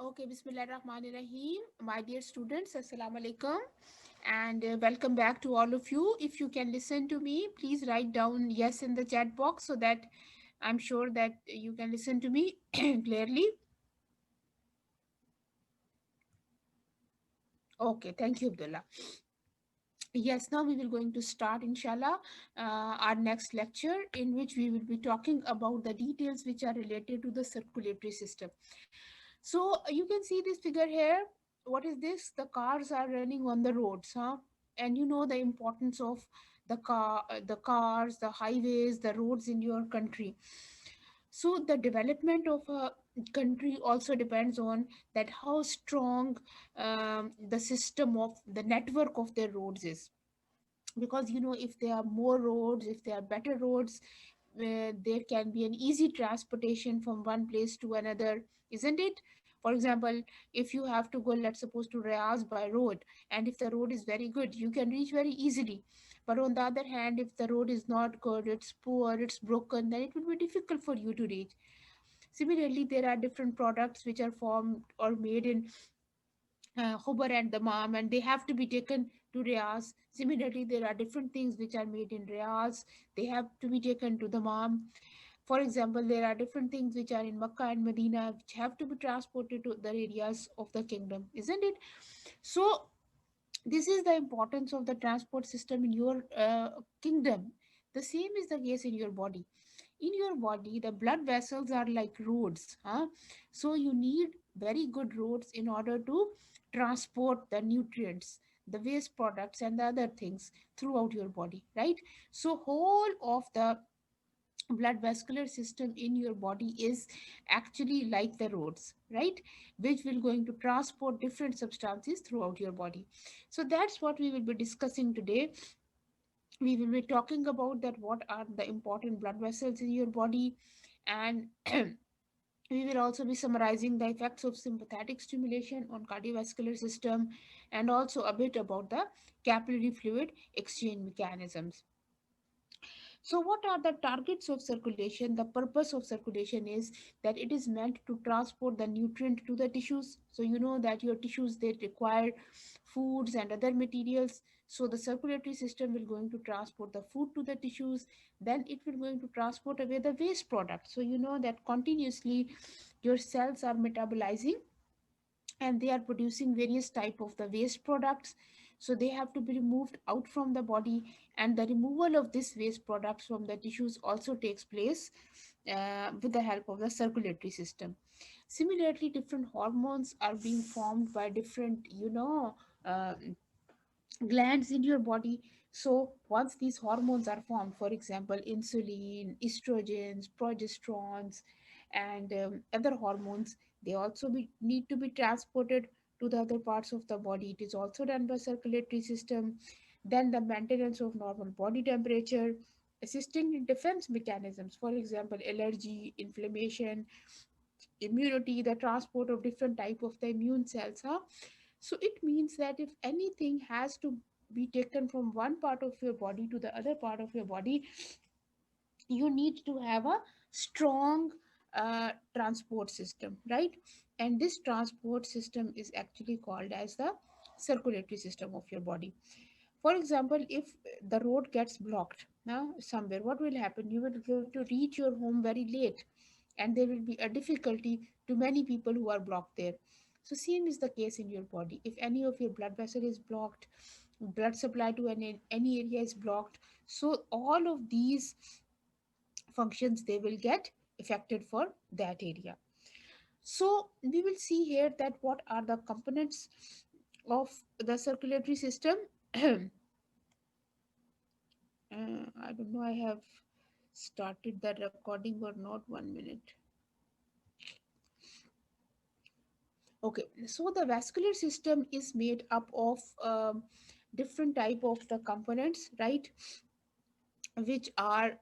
Okay, Bismillahirrahmanirrahim. My dear students, Assalamu alaikum, and welcome back to all of you. If you can listen to me, please write down yes in the chat box so that I'm sure that you can listen to me clearly. Okay, thank you, Abdullah. Yes, now we will going to start, inshallah, our next lecture in which we will be talking about the details which are related to the circulatory system. So you can see this figure here. What is this? The cars are running on the roads, huh? And you know the importance of the cars, the highways, the roads in your country. So the development of a country also depends on that how strong the system of the network of their roads is, because if there are more roads, if there are better roads, there can be an easy transportation from one place to another, isn't it? For example, if you have to go, let's suppose, to Riyadh by road, and if the road is very good, you can reach very easily. But on the other hand, if the road is not good, it's poor, it's broken, then it will be difficult for you to reach. Similarly, there are different products which are formed or made in Khobar and Dammam, and they have to be taken to Riyadh. Similarly, there are different things which are made in Riyadh. They have to be taken to Dammam. For example, there are different things which are in Makkah and Medina which have to be transported to other areas of the kingdom, isn't it? So, this is the importance of the transport system in your kingdom. The same is the case in your body. In your body, the blood vessels are like roads, huh? So you need very good roads in order to transport the nutrients, the waste products, and the other things throughout your body, right? So whole of the blood vascular system in your body is actually like the roads, right, which will going to transport different substances throughout your body. So that's what we will be discussing today. We will be talking about that what are the important blood vessels in your body, and we will also be summarizing the effects of sympathetic stimulation on cardiovascular system, and also a bit about the capillary fluid exchange mechanisms. So, what are the targets of circulation? The purpose of circulation is that it is meant to transport the nutrient to the tissues. So, you know that your tissues, they require foods and other materials. So, the circulatory system will going to transport the food to the tissues. Then it will going to transport away the waste product. So, you know that continuously your cells are metabolizing and they are producing various type of the waste products. So they have to be removed out from the body, and the removal of this waste products from the tissues also takes place with the help of the circulatory system. Similarly, different hormones are being formed by different uh, glands in your body. So once these hormones are formed, for example, insulin, estrogens, progesterones, and other hormones, they also need to be transported to the other parts of the body. It is also done by circulatory system. Then the maintenance of normal body temperature, assisting in defense mechanisms, for example, allergy, inflammation, immunity, the transport of different type of the immune cells, huh? So it means that if anything has to be taken from one part of your body to the other part of your body, you need to have a strong transport system, right? And this transport system is actually called as the circulatory system of your body. For example, if the road gets blocked now somewhere, what will happen? You will go to reach your home very late, and there will be a difficulty to many people who are blocked there. So same is the case in your body. If any of your blood vessel is blocked, blood supply to any area is blocked, so all of these functions, they will get affected for that area. So we will see here that what are the components of the circulatory system. I don't know, I have started the recording or not. 1 minute. Okay, so the vascular system is made up of different type of the components, right? Which are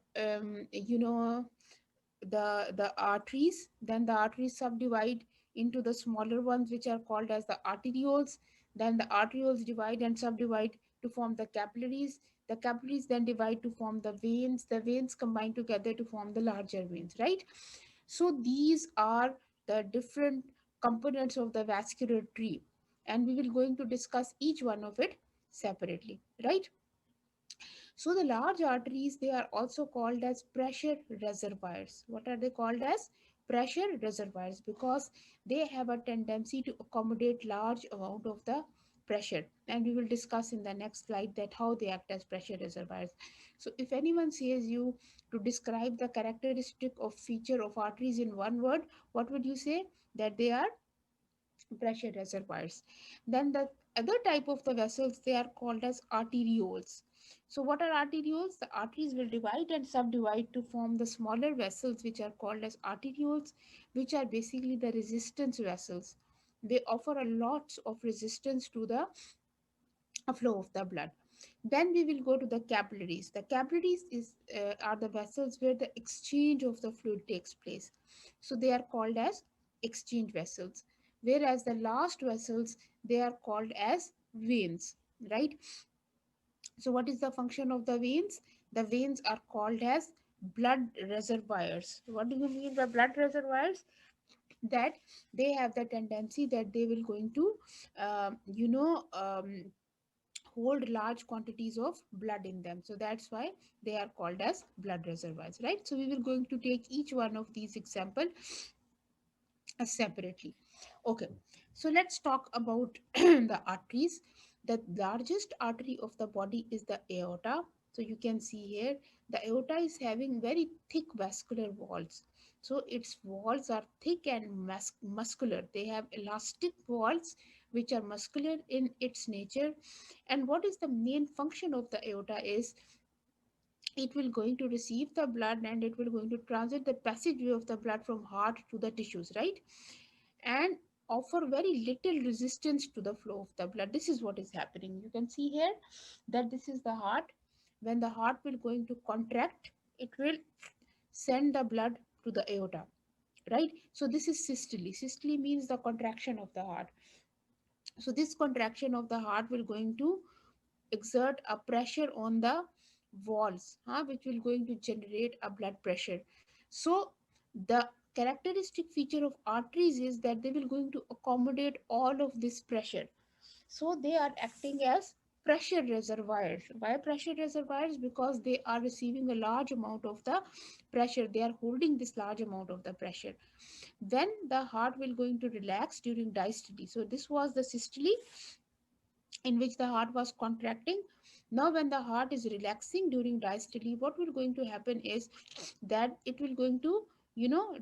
the arteries. Then the arteries subdivide into the smaller ones, which are called as the arterioles. Then the arterioles divide and subdivide to form the capillaries. The capillaries then divide to form the veins. The veins combine together to form the larger veins, right? So these are the different components of the vascular tree, and we will going to discuss each one of it separately, right? So the large arteries, they are also called as pressure reservoirs. What are they called as? Pressure reservoirs, because they have a tendency to accommodate large amount of the pressure, and we will discuss in the next slide that how they act as pressure reservoirs. So if anyone says you to describe the characteristic of feature of arteries in one word, what would you say? That they are pressure reservoirs. Then the other type of the vessels, they are called as arterioles. So what are arterioles? The arteries will divide and subdivide to form the smaller vessels which are called as arterioles, which are basically the resistance vessels. They offer a lot of resistance to the flow of the blood. Then we will go to the capillaries. The capillaries are the vessels where the exchange of the fluid takes place. So they are called as exchange vessels. Whereas the last vessels, they are called as veins, right? So what is the function of the veins? The veins are called as blood reservoirs. What do you mean by blood reservoirs? That they have the tendency that they will going to, hold large quantities of blood in them, so that's why they are called as blood reservoirs, right? So we will going to take each one of these example separately. Okay, so let's talk about the arteries. The largest artery of the body is the aorta. So you can see here the aorta is having very thick vascular walls. So its walls are thick and muscular. They have elastic walls which are muscular in its nature. And what is the main function of the aorta is it will going to receive the blood and it will going to transit the passageway of the blood from heart to the tissues, right? And offer very little resistance to the flow of the blood. This is what is happening. You can see here that this is the heart. When the heart will going to contract, it will send the blood to the aorta, right? So this is systole. Systole means the contraction of the heart. So this contraction of the heart will going to exert a pressure on the walls, which will going to generate a blood pressure. So the characteristic feature of arteries is that they will going to accommodate all of this pressure. So they are acting as pressure reservoirs. Why pressure reservoirs? Because they are receiving a large amount of the pressure. They are holding this large amount of the pressure. When the heart will going to relax during diastole. So this was the systole in which the heart was contracting. Now when the heart is relaxing during diastole, what will going to happen is that it will going to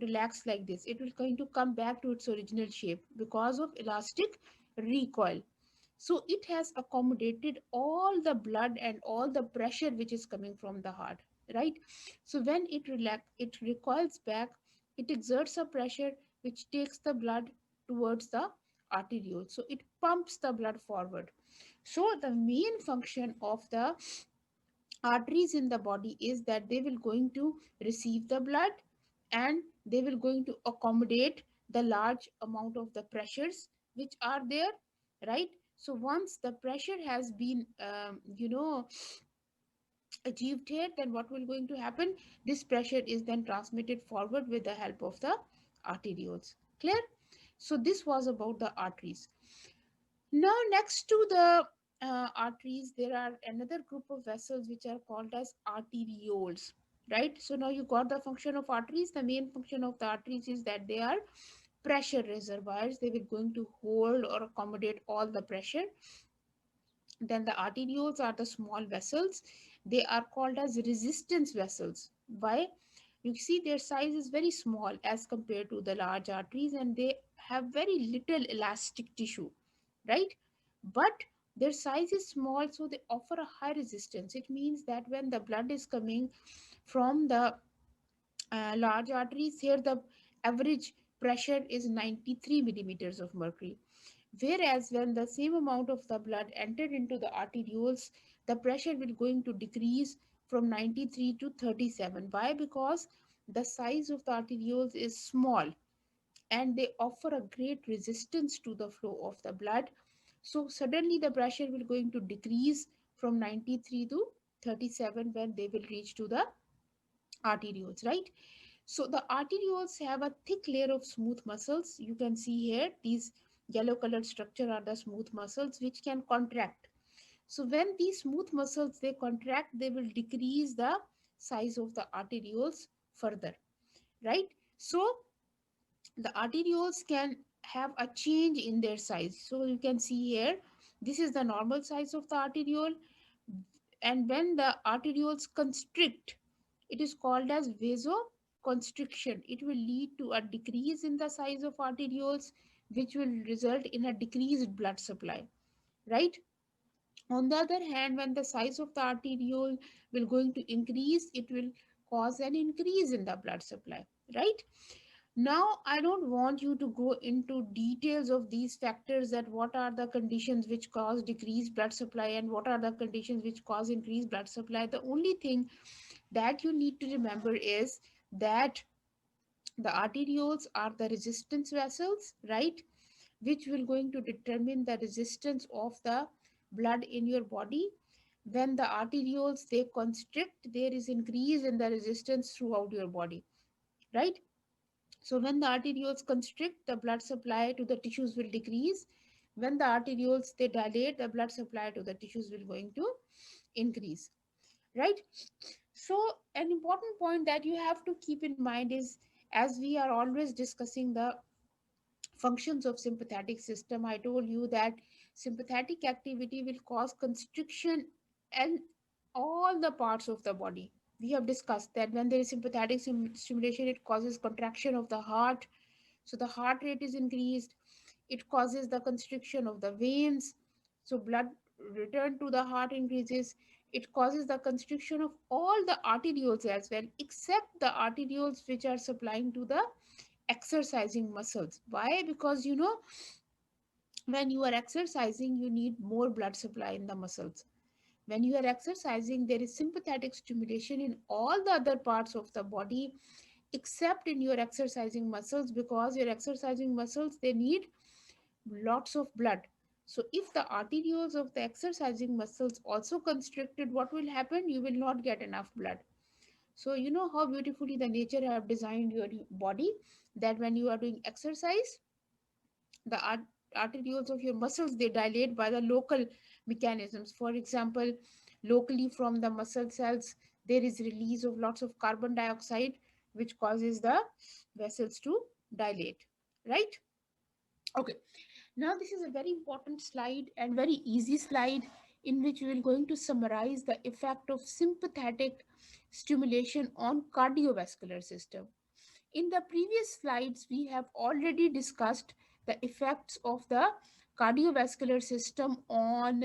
relax like this. It will going to come back to its original shape because of elastic recoil. So it has accommodated all the blood and all the pressure which is coming from the heart, right? So when it recoils back, it exerts a pressure which takes the blood towards the arteriole. So it pumps the blood forward. So the main function of the arteries in the body is that they will going to receive the blood and they will going to accommodate the large amount of the pressures which are there, right? So once the pressure has been achieved here, then what will going to happen? This pressure is then transmitted forward with the help of the arterioles. Clear? So this was about the arteries. Now, next to the arteries, there are another group of vessels which are called as arterioles, right? So now you got the function of arteries. The main function of the arteries is that they are pressure reservoirs. They will going to hold or accommodate all the pressure. Then the arterioles are the small vessels. They are called as resistance vessels. Why? You see their size is very small as compared to the large arteries, and they have very little elastic tissue, right? But their size is small, so they offer a high resistance. It means that when the blood is coming from the large arteries, here the average pressure is 93 millimeters of mercury. Whereas when the same amount of the blood entered into the arterioles, the pressure will going to decrease from 93 to 37. Why? Because the size of the arterioles is small and they offer a great resistance to the flow of the blood. So suddenly the pressure will going to decrease from 93 to 37 when they will reach to the arterioles, right? So the arterioles have a thick layer of smooth muscles. You can see here these yellow colored structure are the smooth muscles which can contract. So when these smooth muscles they contract, they will decrease the size of the arterioles further, right? So the arterioles can have a change in their size. So you can see here, this is the normal size of the arteriole, and when the arterioles constrict, it is called as vasoconstriction. It will lead to a decrease in the size of arterioles, which will result in a decreased blood supply, right? On the other hand, when the size of the arteriole will going to increase, it will cause an increase in the blood supply, right? Now, I don't want you to go into details of these factors, that what are the conditions which cause decreased blood supply and what are the conditions which cause increased blood supply. The only thing that you need to remember is that the arterioles are the resistance vessels, right? Which will going to determine the resistance of the blood in your body. When the arterioles they constrict, there is increase in the resistance throughout your body, right? So when the arterioles constrict, the blood supply to the tissues will decrease. When the arterioles they dilate, the blood supply to the tissues will going to increase, right? So an important point that you have to keep in mind is, as we are always discussing the functions of sympathetic system, I told you that sympathetic activity will cause constriction and all the parts of the body. We have discussed that when there is sympathetic stimulation, it causes contraction of the heart, so the heart rate is increased. It causes the constriction of the veins, so blood return to the heart increases. It causes the constriction of all the arterioles as well, except the arterioles which are supplying to the exercising muscles. Why? Because when you are exercising, you need more blood supply in the muscles. When you are exercising, there is sympathetic stimulation in all the other parts of the body except in your exercising muscles, because your exercising muscles they need lots of blood. So if the arterioles of the exercising muscles also constricted, what will happen? You will not get enough blood. So you know how beautifully the nature have designed your body, that when you are doing exercise, the arterioles of your muscles they dilate by the local mechanisms. For example, locally from the muscle cells there is release of lots of carbon dioxide, which causes the vessels to dilate, right? Okay, now this is a very important slide and very easy slide, in which we will going to summarize the effect of sympathetic stimulation on cardiovascular system. In the previous slides, we have already discussed the effects of the cardiovascular system on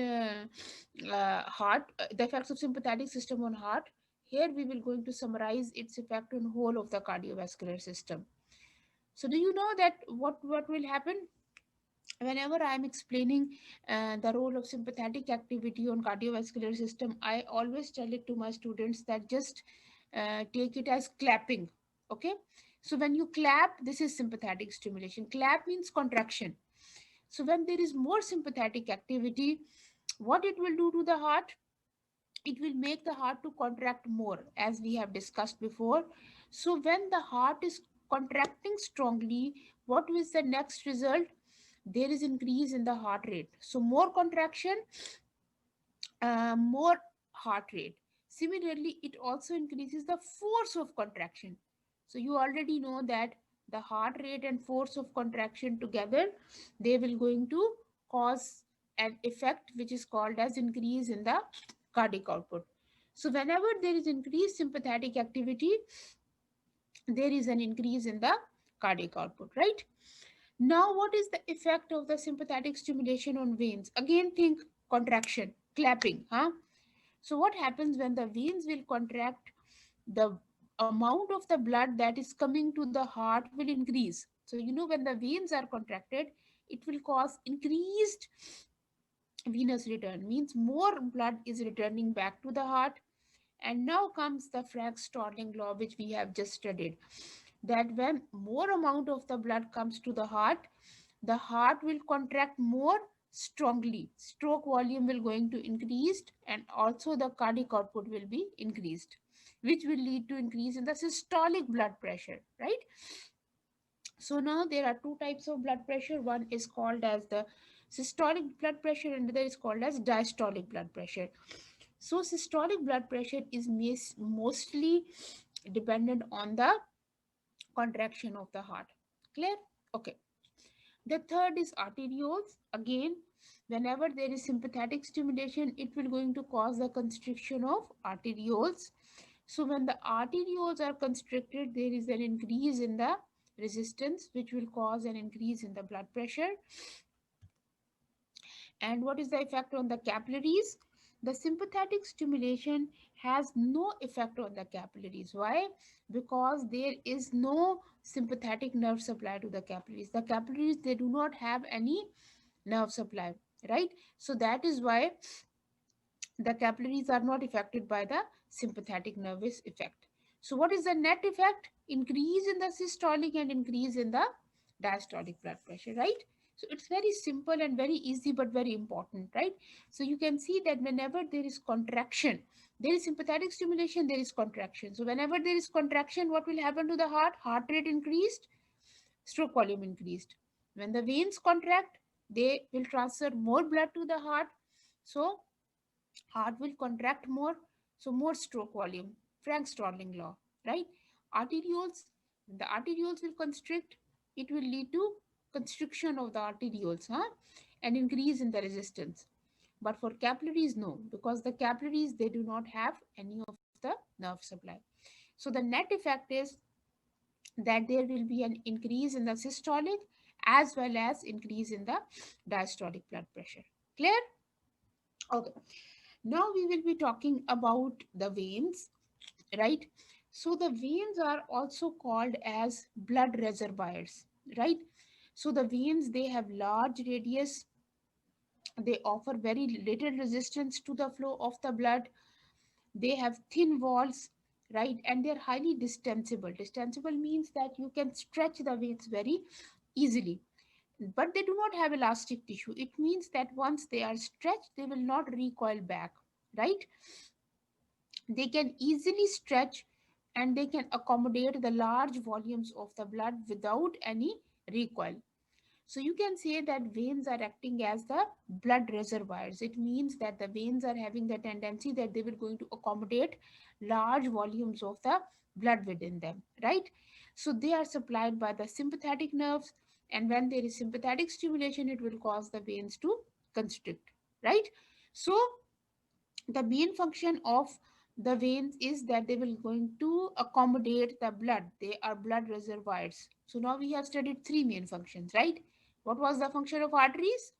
heart, the effects of sympathetic system on heart. Here we will going to summarize its effect on whole of the cardiovascular system. So do you know that what will happen whenever I am explaining the role of sympathetic activity on cardiovascular system? I always tell it to my students that just take it as clapping. Okay, so when you clap, this is sympathetic stimulation. Clap means contraction. So when there is more sympathetic activity, what it will do to the heart? It will make the heart to contract more, as we have discussed before. So when the heart is contracting strongly, what is the next result? There is increase in the heart rate. So more contraction, more heart rate. Similarly, it also increases the force of contraction. So you already know that the heart rate and force of contraction together, they will going to cause an effect which is called as increase in the cardiac output. So whenever there is increased sympathetic activity, there is an increase in the cardiac output, right? Now, what is the effect of the sympathetic stimulation on veins? Again, think contraction, clapping, huh? So, what happens when the veins will contract? The amount of the blood that is coming to the heart will increase. So, when the veins are contracted, it will cause increased venous return, means more blood is returning back to the heart. And now comes the Frank-Starling law, which we have just studied, that when more amount of the blood comes to the heart will contract more strongly. Stroke volume will going to increase, and also the cardiac output will be increased. which will lead to increase in the systolic blood pressure, right? So now there are two types of blood pressure. One is called as the systolic blood pressure and the other is called as diastolic blood pressure. So systolic blood pressure is mostly dependent on the contraction of the heart. Clear? Okay. The third is arterioles. Again, whenever there is sympathetic stimulation, it will going to cause the constriction of arterioles. So when the arterioles are constricted, there is an increase in the resistance, which will cause an increase in the blood pressure. And what is the effect on the capillaries? The sympathetic stimulation has no effect on the capillaries. Why? Because there is no sympathetic nerve supply to the capillaries. The capillaries, they do not have any nerve supply, right? So that is why the capillaries are not affected by the sympathetic nervous effect. So what is the net effect? Increase in the systolic and increase in the diastolic blood pressure, right? So it's very simple and very easy but very important, right? So you can see that whenever there is contraction, there is sympathetic stimulation, there is contraction. So whenever there is contraction, what will happen to the heart? Heart rate increased, stroke volume increased. When the veins contract, they will transfer more blood to the heart. So heart will contract more, so more stroke volume. Frank Starling law, right? Arterioles, the arterioles will constrict, it will lead to constriction of the arterioles, and increase in the resistance. But for capillaries, no, because the capillaries, they do not have any of the nerve supply. So the net effect is that there will be an increase in the systolic as well as increase in the diastolic blood pressure. Clear? Okay. Now we will be talking about the veins, right? So the veins are also called as blood reservoirs, right? So the veins, they have large radius, they offer very little resistance to the flow of the blood, they have thin walls, right? And they're highly distensible. Distensible means that you can stretch the veins very easily, but they do not have elastic tissue. It means that once they are stretched, they will not recoil back, right? They can easily stretch and they can accommodate the large volumes of the blood without any recoil. So you can say that veins are acting as the blood reservoirs. It means that the veins are having the tendency that they will going to accommodate large volumes of the blood within them, right? So they are supplied by the sympathetic nerves, and when there is sympathetic stimulation, it will cause the veins to constrict, right? So the main function of the veins is that they will going to accommodate the blood. They are blood reservoirs. So now we have studied three main functions, right? What was the function of arteries?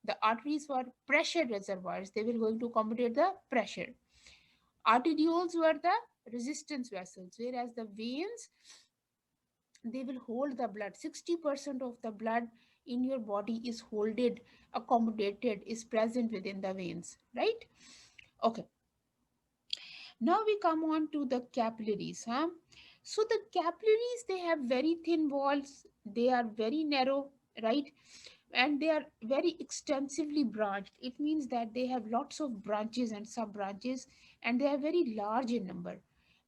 The arteries were pressure reservoirs. They will going to accommodate the pressure. Arterioles were the resistance vessels, whereas the veins, they will hold the blood. 60% of the blood in your body is holded, accommodated, is present within the veins, right? Okay. Now we come on to the capillaries. So the capillaries, they have very thin walls. They are very narrow, right? And they are very extensively branched. It means that they have lots of branches and sub branches, and they are very large in number.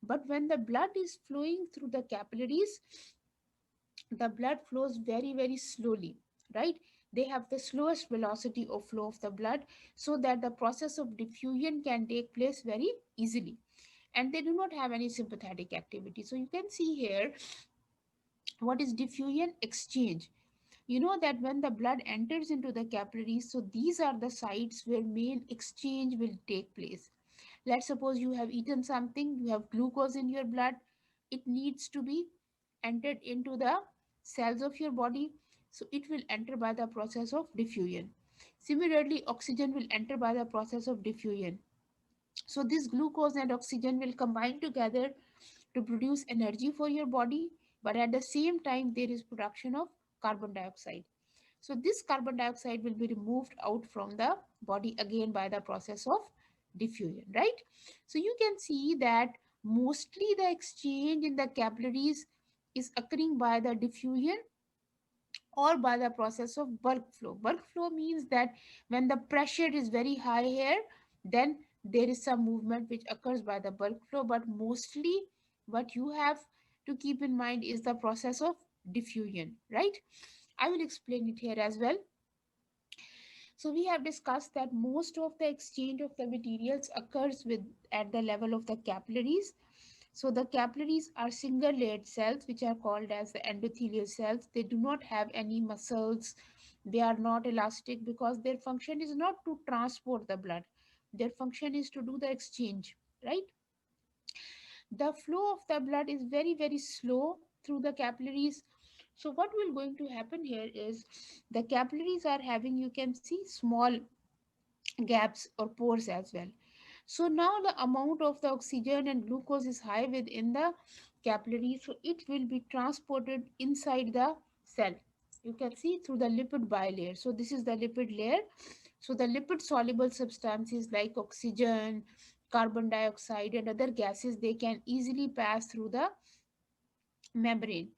But when the blood is flowing through the capillaries, the blood flows very, very slowly, right? They have the slowest velocity of flow of the blood, so that the process of diffusion can take place very easily, and they do not have any sympathetic activity. So you can see here, what is diffusion? Exchange. You know that when the blood enters into the capillaries, so these are the sites where main exchange will take place. Let's suppose you have eaten something, you have glucose in your blood, it needs to be entered into the cells of your body, so it will enter by the process of diffusion. Similarly, oxygen will enter by the process of diffusion. So this glucose and oxygen will combine together to produce energy for your body, but at the same time there is production of carbon dioxide. So this carbon dioxide will be removed out from the body again by the process of diffusion, right? So you can see that mostly the exchange in the capillaries is occurring by the diffusion or by the process of bulk flow. Bulk flow means that when the pressure is very high here, then There is some movement which occurs by the bulk flow, but mostly what you have to keep in mind is the process of diffusion, right? I will explain it here as well. So we have discussed that most of the exchange of the materials occurs with at the level of the capillaries. So the capillaries are single layered cells which are called as the endothelial cells. They do not have any muscles. They are not elastic because their function is not to transport the blood. Their function is to do the exchange, right? The flow of the blood is very, very slow through the capillaries. So what will going to happen here is the capillaries are having, you can see, small gaps or pores as well. So now the amount of the oxygen and glucose is high within the capillary, so it will be transported inside the cell. You can see through the lipid bilayer. So this is the lipid layer. So the lipid soluble substances like oxygen, carbon dioxide and other gases, they can easily pass through the membrane,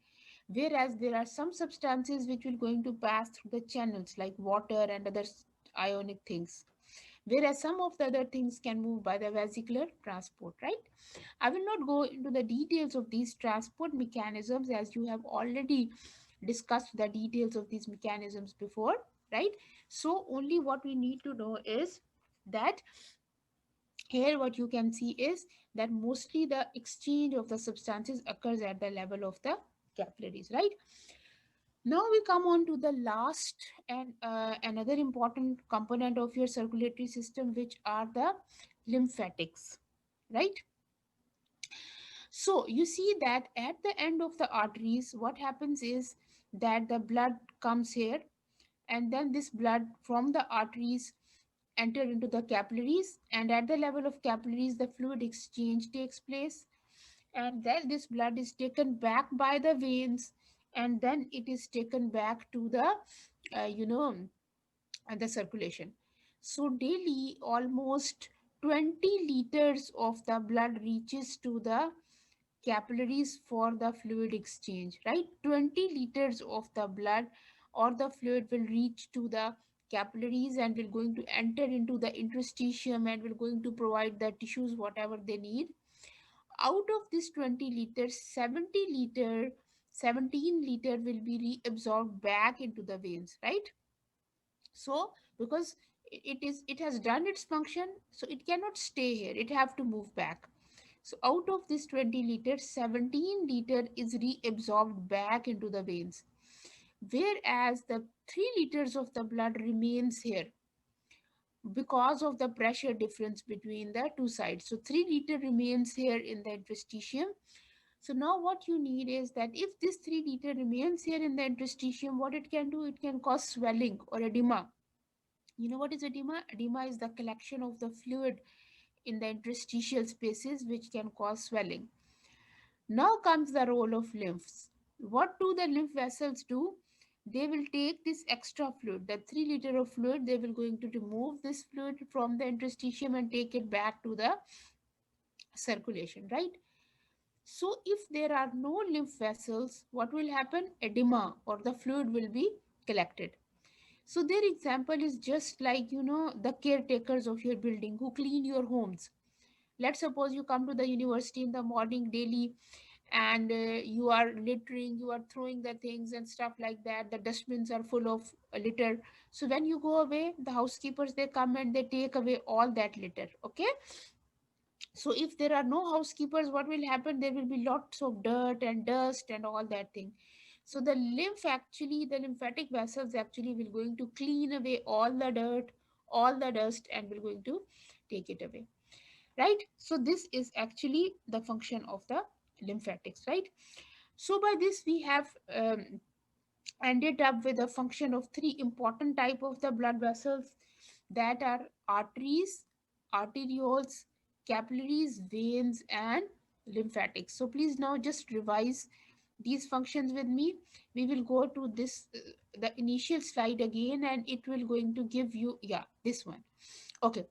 whereas there are some substances which will going to pass through the channels like water and other ionic things, whereas some of the other things can move by the vesicular transport, right? I will not go into the details of these transport mechanisms as you have already discussed the details of these mechanisms before, right? So only what we need to know is that here what you can see is that mostly the exchange of the substances occurs at the level of the capillaries, right? Now we come on to the last and another important component of your circulatory system, which are the lymphatics, right? So you see that at the end of the arteries, what happens is that the blood comes here, and then this blood from the arteries enter into the capillaries, and at the level of capillaries, the fluid exchange takes place, and then this blood is taken back by the veins, and then it is taken back to the uh, you know the circulation. So daily almost 20 liters of the blood reaches to the capillaries for the fluid exchange, right? 20 liters of the blood or the fluid will reach to the capillaries and will going to enter into the interstitium and will going to provide the tissues whatever they need. Out of this 20 liters, 17 liter will be reabsorbed back into the veins, right? So because it has done its function, so it cannot stay here, it have to move back. So out of this 20 liters, 17 liter is reabsorbed back into the veins, whereas the 3 liters of the blood remains here because of the pressure difference between the two sides. So 3 liter remains here in the interstitium. So now what you need is that if this 3 liter remains here in the interstitium, what it can do, it can cause swelling or edema. You know what is edema? Edema is the collection of the fluid in the interstitial spaces which can cause swelling. Now comes the role of lymphs. What do the lymph vessels do? They will take this extra fluid, the 3 liter of fluid, they will going to remove this fluid from the interstitium and take it back to the circulation, right? So if there are no lymph vessels, what will happen? Edema or the fluid will be collected. So their example is just like, the caretakers of your building who clean your homes. Let's suppose you come to the university in the morning daily, and you are littering, you are throwing the things and stuff like that. The dustbins are full of litter. So when you go away, the housekeepers, they come and they take away all that litter. Okay. So if there are no housekeepers, what will happen? There will be lots of dirt and dust and all that thing. So the lymphatic vessels actually will going to clean away all the dirt, all the dust, and will going to take it away, right? So this is actually the function of the lymphatics, right? So by this we have ended up with a function of three important type of the blood vessels, that are arteries, arterioles, capillaries, veins, and lymphatics. So please now just revise these functions with me. We will go to this the initial slide again, and it will going to give you, yeah, this one. Okay.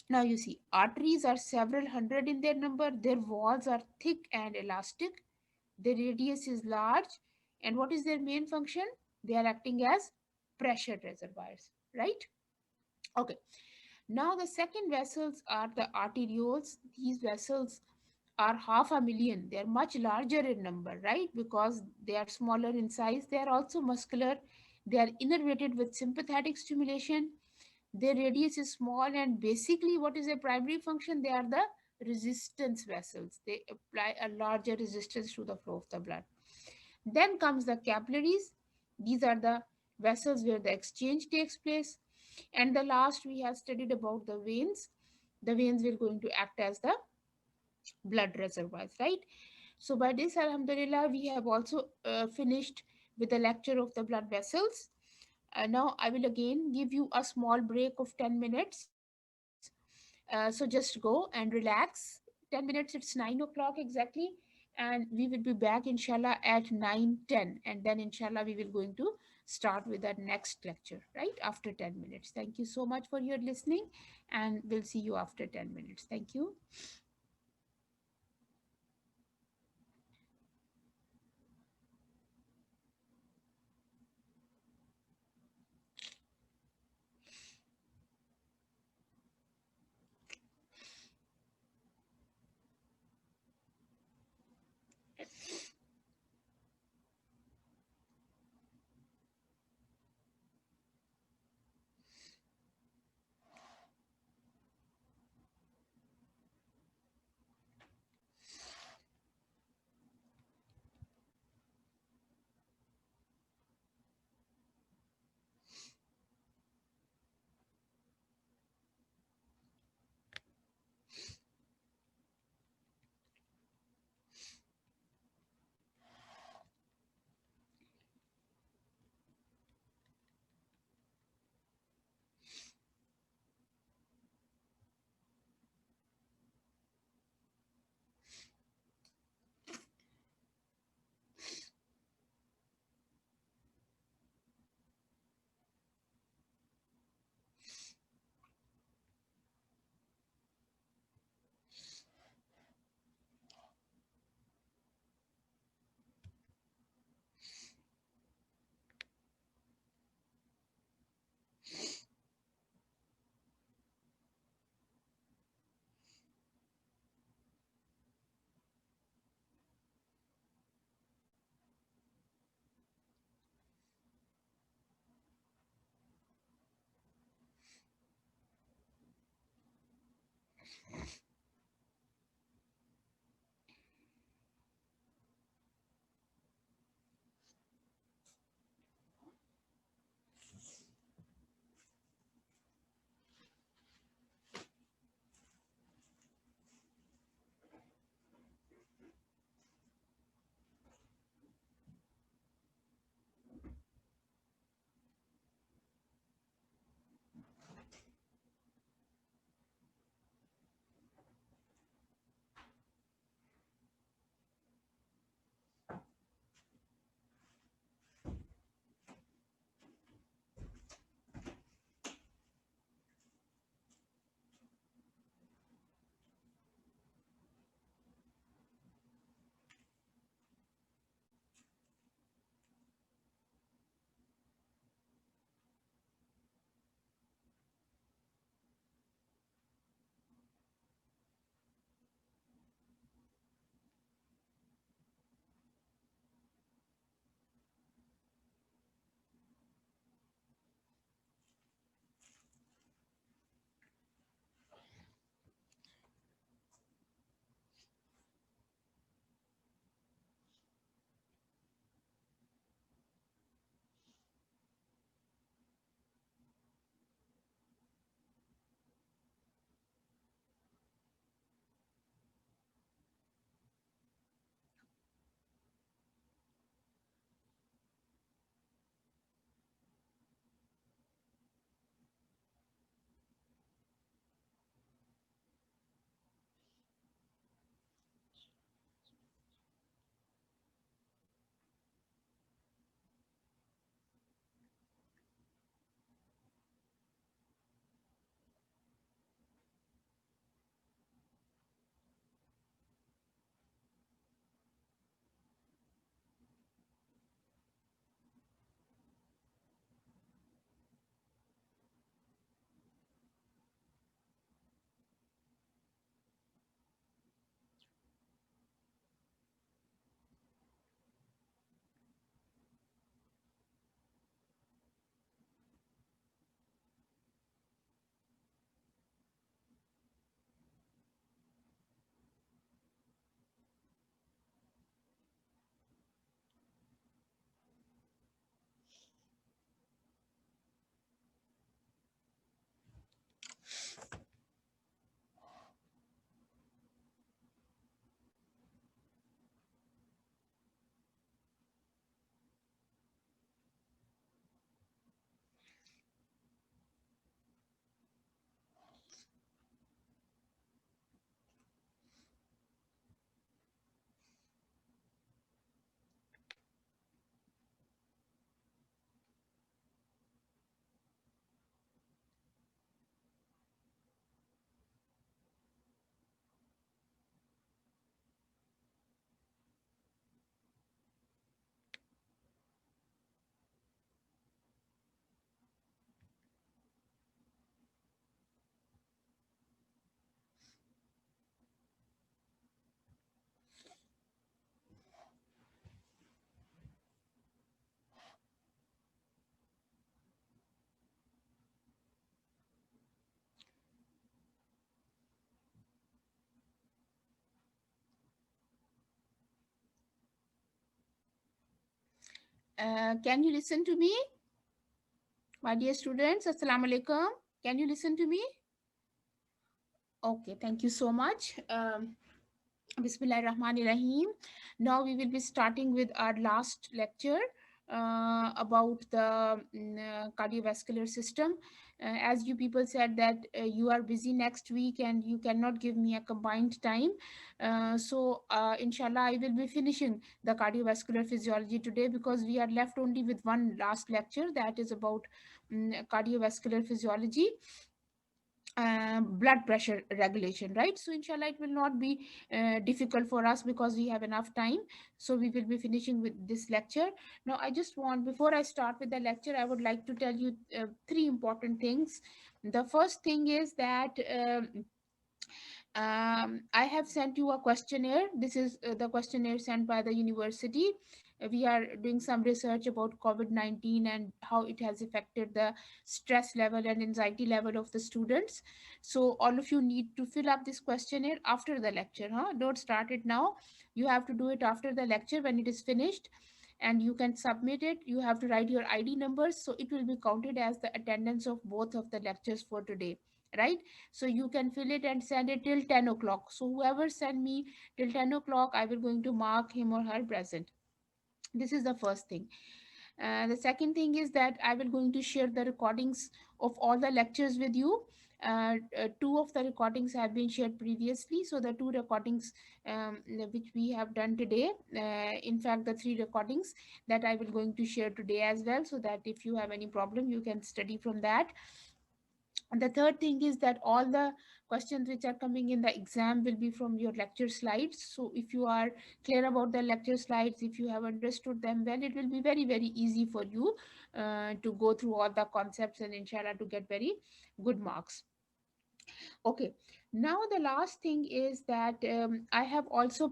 Now you see, arteries are several hundred in their number. Their walls are thick and elastic. Their radius is large. And what is their main function? They are acting as pressure reservoirs, right? Okay. Now the second vessels are the arterioles. These vessels are half a million. They are much larger in number, right? Because they are smaller in size. They are also muscular. They are innervated with sympathetic stimulation. Their radius is small, and basically, what is their primary function? They are the resistance vessels. They apply a larger resistance to the flow of the blood. Then comes the capillaries. These are the vessels where the exchange takes place. And the last we have studied about the veins. The veins will going to act as the blood reservoirs, right? So by this, Alhamdulillah, we have also finished with the lecture of the blood vessels. Now I will again give you a small break of 10 minutes. So just go and relax. 10 minutes, it's 9 o'clock exactly. And we will be back, inshallah, at 9:10. And then, inshallah, we will going to start with our next lecture, right? After 10 minutes. Thank you so much for your listening. And we'll see you after 10 minutes. Thank you. Can you listen to me, my dear students? Assalamu alaikum. Can you listen to me? Okay, thank you so much. Bismillahirrahmanirrahim. Now we will be starting with our last lecture about the cardiovascular system. As you people said that you are busy next week and you cannot give me a combined time. Inshallah, I will be finishing the cardiovascular physiology today because we are left only with one last lecture that is about cardiovascular physiology, blood pressure regulation, right? So inshallah it will not be difficult for us because we have enough time. So we will be finishing with this lecture. Now I just want, before I start with the lecture, I would like to tell you three important things. The first thing is that I have sent you a questionnaire. This is the questionnaire sent by the university. We are doing some research about COVID-19 and how it has affected the stress level and anxiety level of the students. So all of you need to fill up this questionnaire after the lecture. Huh? Don't start it now. You have to do it after the lecture when it is finished, and you can submit it. You have to write your ID numbers, so it will be counted as the attendance of both of the lectures for today, right? So you can fill it and send it till 10 o'clock. So whoever send me till 10 o'clock, I will going to mark him or her present. This is the first thing. The second thing is that I will going to share the recordings of all the lectures with you. Two of the recordings have been shared previously, so the two recordings which we have done today, in fact the three recordings that I will going to share today as well, so that if you have any problem you can study from that. And the third thing is that all the questions which are coming in the exam will be from your lecture slides. So if you are clear about the lecture slides, if you have understood them well, it will be very, very easy for you to go through all the concepts and inshallah to get very good marks. Okay, now the last thing is that I have also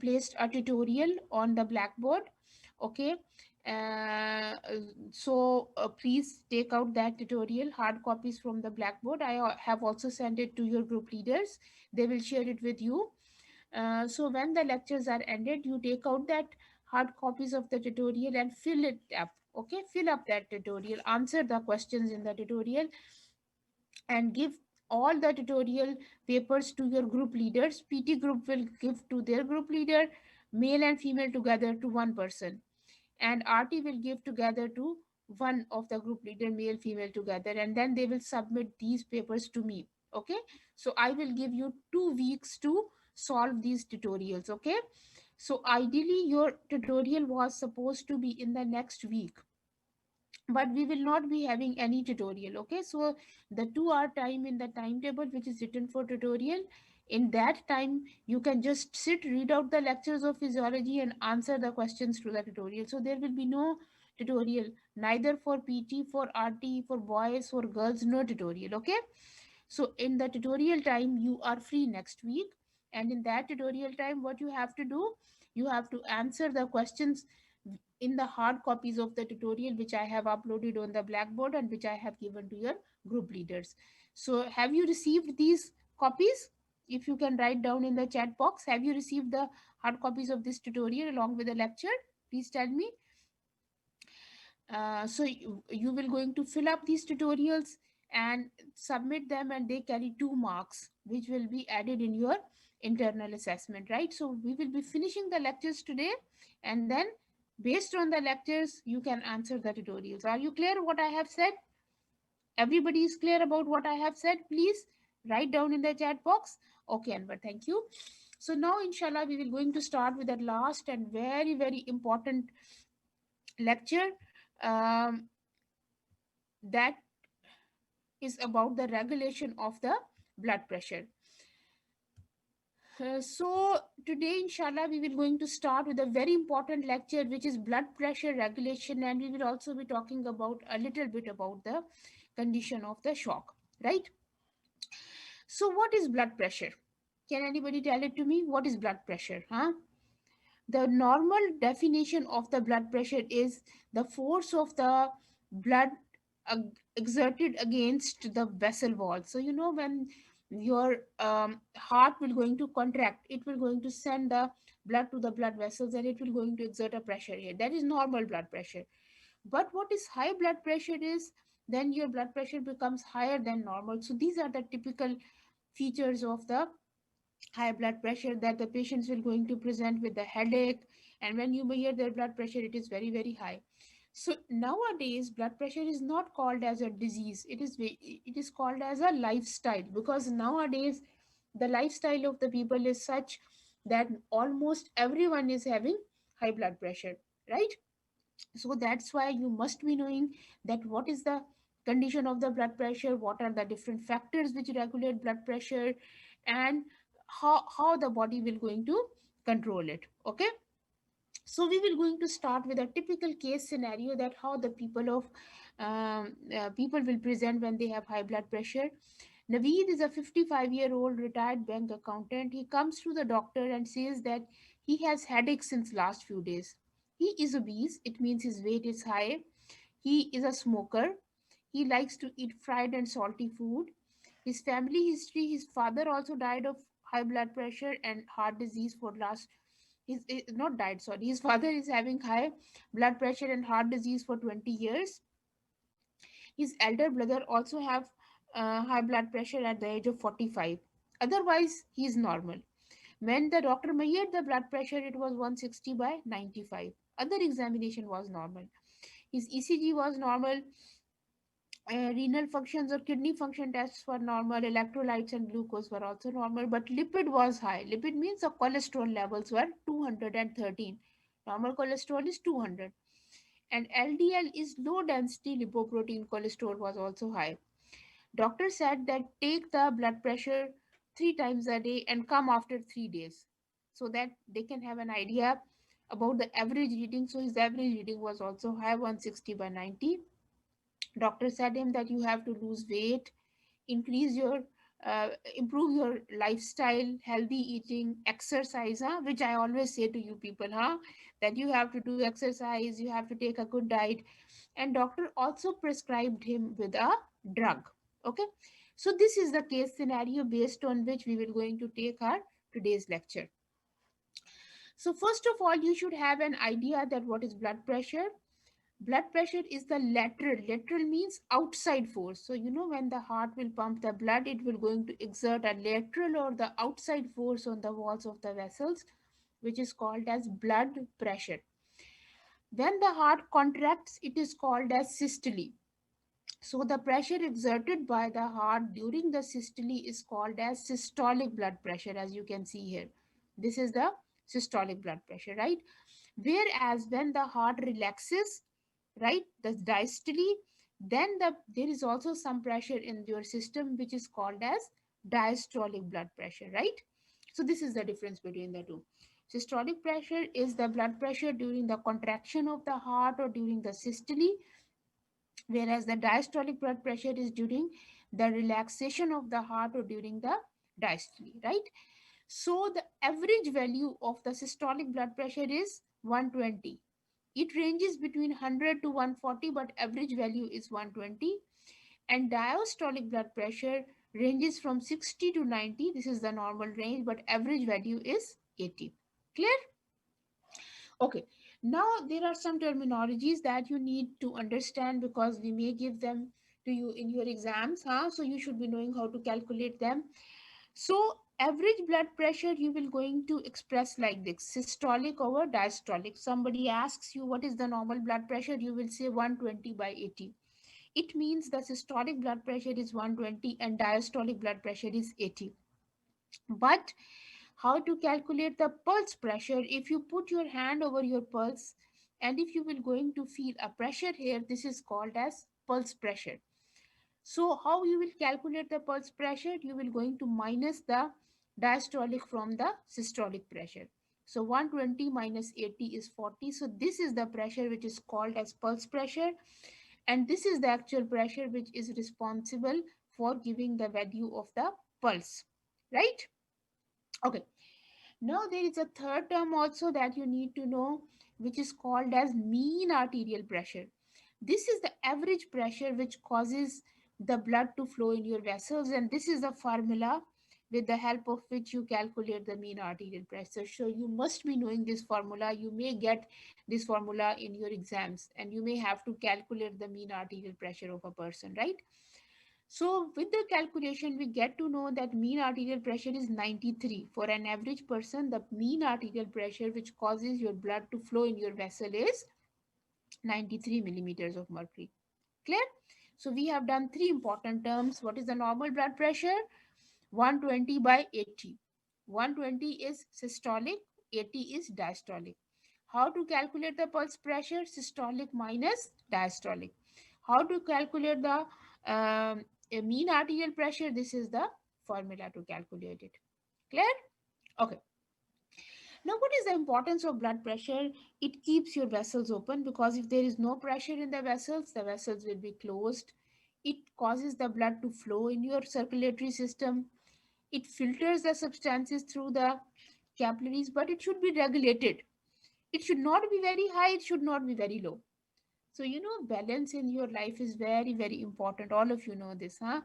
placed a tutorial on the Blackboard. Okay, uh, please take out that tutorial, hard copies from the Blackboard. I have also sent it to your group leaders. They will share it with you. So when the lectures are ended, you take out that hard copies of the tutorial and fill it up. Okay, fill up that tutorial, answer the questions in the tutorial, and give all the tutorial papers to your group leaders. PT group will give to their group leader, male and female together to one person, and RT will give together to one of the group leader, male female together, and then they will submit these papers to me. Okay, so I will give you 2 weeks to solve these tutorials. Okay, so ideally your tutorial was supposed to be in the next week, but we will not be having any tutorial. Okay, so the 2 hour time in the timetable which is written for tutorial, in that time you can just sit, read out the lectures of physiology and answer the questions to the tutorial. So there will be no tutorial, neither for PT, for RT, for boys, for girls, no tutorial. Okay, so in the tutorial time you are free next week, and in that tutorial time what you have to do, you have to answer the questions in the hard copies of the tutorial which I have uploaded on the Blackboard and which I have given to your group leaders. So have you received these copies? If you can write down in the chat box, have you received the hard copies of this tutorial along with the lecture? Please tell me. You will going to fill up these tutorials and submit them, and they carry 2 marks which will be added in your internal assessment, right? So we will be finishing the lectures today, and then based on the lectures you can answer the tutorials. Are you clear what I have said? Everybody is clear about what I have said? Please write down in the chat box. Okay, Anwar, thank you. So now inshallah we will going to start with the last and very, very important lecture, um, that is about the regulation of the blood pressure. So today inshallah we will going to start with a very important lecture which is blood pressure regulation, and we will also be talking about a little bit about the condition of the shock, right? So what is blood pressure? Can anybody tell it to me? What is blood pressure? The normal definition of the blood pressure is the force of the blood exerted against the vessel wall. So you know when your heart will going to contract, it will going to send the blood to the blood vessels, and it will going to exert a pressure here. That is normal blood pressure. But what is high blood pressure is, then your blood pressure becomes higher than normal. So these are the typical features of the high blood pressure, that the patients will going to present with the headache, and when you measure their blood pressure, it is very very high. So nowadays blood pressure is not called as a disease, it is called as a lifestyle, because nowadays the lifestyle of the people is such that almost everyone is having high blood pressure, right? So that's why you must be knowing that what is the condition of the blood pressure, what are the different factors which regulate blood pressure, and how the body will going to control it. Okay, so we will going to start with a typical case scenario, that how the people will present when they have high blood pressure. Naveed is a 55-year-old retired bank accountant. He comes to the doctor and says that he has headaches since last few days. He is obese, it means his weight is high. He is a smoker. He likes to eat fried and salty food. His family history, his father also died of high blood pressure and heart disease for last, he's not died, sorry, his father is having high blood pressure and heart disease for 20 years. His elder brother also have high blood pressure at the age of 45. Otherwise, he is normal. When the doctor measured the blood pressure, it was 160 by 95. Other examination was normal. His ECG was normal. Renal functions or kidney function tests were normal. Electrolytes and glucose were also normal. But lipid was high. Lipid means the cholesterol levels were 213. Normal cholesterol is 200. And LDL is low density lipoprotein cholesterol was also high. Doctor said that take the blood pressure 3 times a day and come after 3 days, so that they can have an idea about the average reading. So his average reading was also high, 160 by 90. Doctor said him that you have to lose weight, increase your improve your lifestyle, healthy eating, exercise, huh? Which I always say to you people, huh? That you have to do exercise, you have to take a good diet. And doctor also prescribed him with a drug. Okay, so this is the case scenario based on which we will going to take our today's lecture. So first of all, you should have an idea that what is blood pressure. Blood pressure is the lateral means outside force. So you know, when the heart will pump the blood, it will going to exert a lateral or the outside force on the walls of the vessels, which is called as blood pressure. When the heart contracts, it is called as systole. So the pressure exerted by the heart during the systole is called as systolic blood pressure, as you can see here. This is the systolic blood pressure, right? Whereas when the heart relaxes, right, the diastole, then there is also some pressure in your system which is called as diastolic blood pressure, right? So this is the difference between the two. Systolic pressure is the blood pressure during the contraction of the heart or during the systole, whereas the diastolic blood pressure is during the relaxation of the heart or during the diastole, right? So the average value of the systolic blood pressure is 120. It ranges between 100 to 140, but average value is 120. And diastolic blood pressure ranges from 60 to 90. This is the normal range, but average value is 80. Clear? Okay. Now there are some terminologies that you need to understand, because we may give them to you in your exams, huh? So you should be knowing how to calculate them. So average blood pressure you will going to express like this: systolic over diastolic. Somebody asks you what is the normal blood pressure, you will say 120 by 80. It means the systolic blood pressure is 120 and diastolic blood pressure is 80. But how to calculate the pulse pressure? If you put your hand over your pulse and if you will going to feel a pressure here, this is called as pulse pressure. So how you will calculate the pulse pressure? You will going to minus the diastolic from the systolic pressure. So 120 minus 80 is 40. So this is the pressure which is called as pulse pressure. And this is the actual pressure which is responsible for giving the value of the pulse. Right? Okay. Now there is a third term also that you need to know, which is called as mean arterial pressure. This is the average pressure which causes the blood to flow in your vessels, and this is the formula with the help of which you calculate the mean arterial pressure. So you must be knowing this formula. You may get this formula in your exams, and you may have to calculate the mean arterial pressure of a person, right? So with the calculation, we get to know that mean arterial pressure is 93. For an average person, the mean arterial pressure which causes your blood to flow in your vessel is 93 millimeters of mercury. Clear? So we have done three important terms. What is the normal blood pressure? 120 by 80. 120 is systolic, 80 is diastolic. How to calculate the pulse pressure? Systolic minus diastolic. How to calculate the mean arterial pressure? This is the formula to calculate it. Clear? Okay. Now, what is the importance of blood pressure? It keeps your vessels open, because if there is no pressure in the vessels will be closed. It causes the blood to flow in your circulatory system. It filters the substances through the capillaries, but it should be regulated. It should not be very high, it should not be very low. So, balance in your life is very, very important. All of you know this, huh?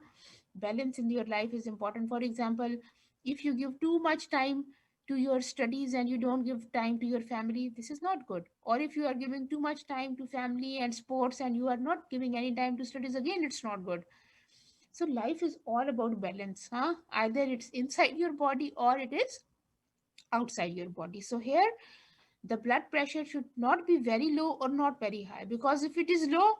Balance in your life is important. For example, if you give too much time to your studies and you don't give time to your family, this is not good. Or if you are giving too much time to family and sports and you are not giving any time to studies, again, it's not good. So, life is all about balance, huh? Either it's inside your body or it is outside your body. So, here the blood pressure should not be very low or not very high, because if it is low,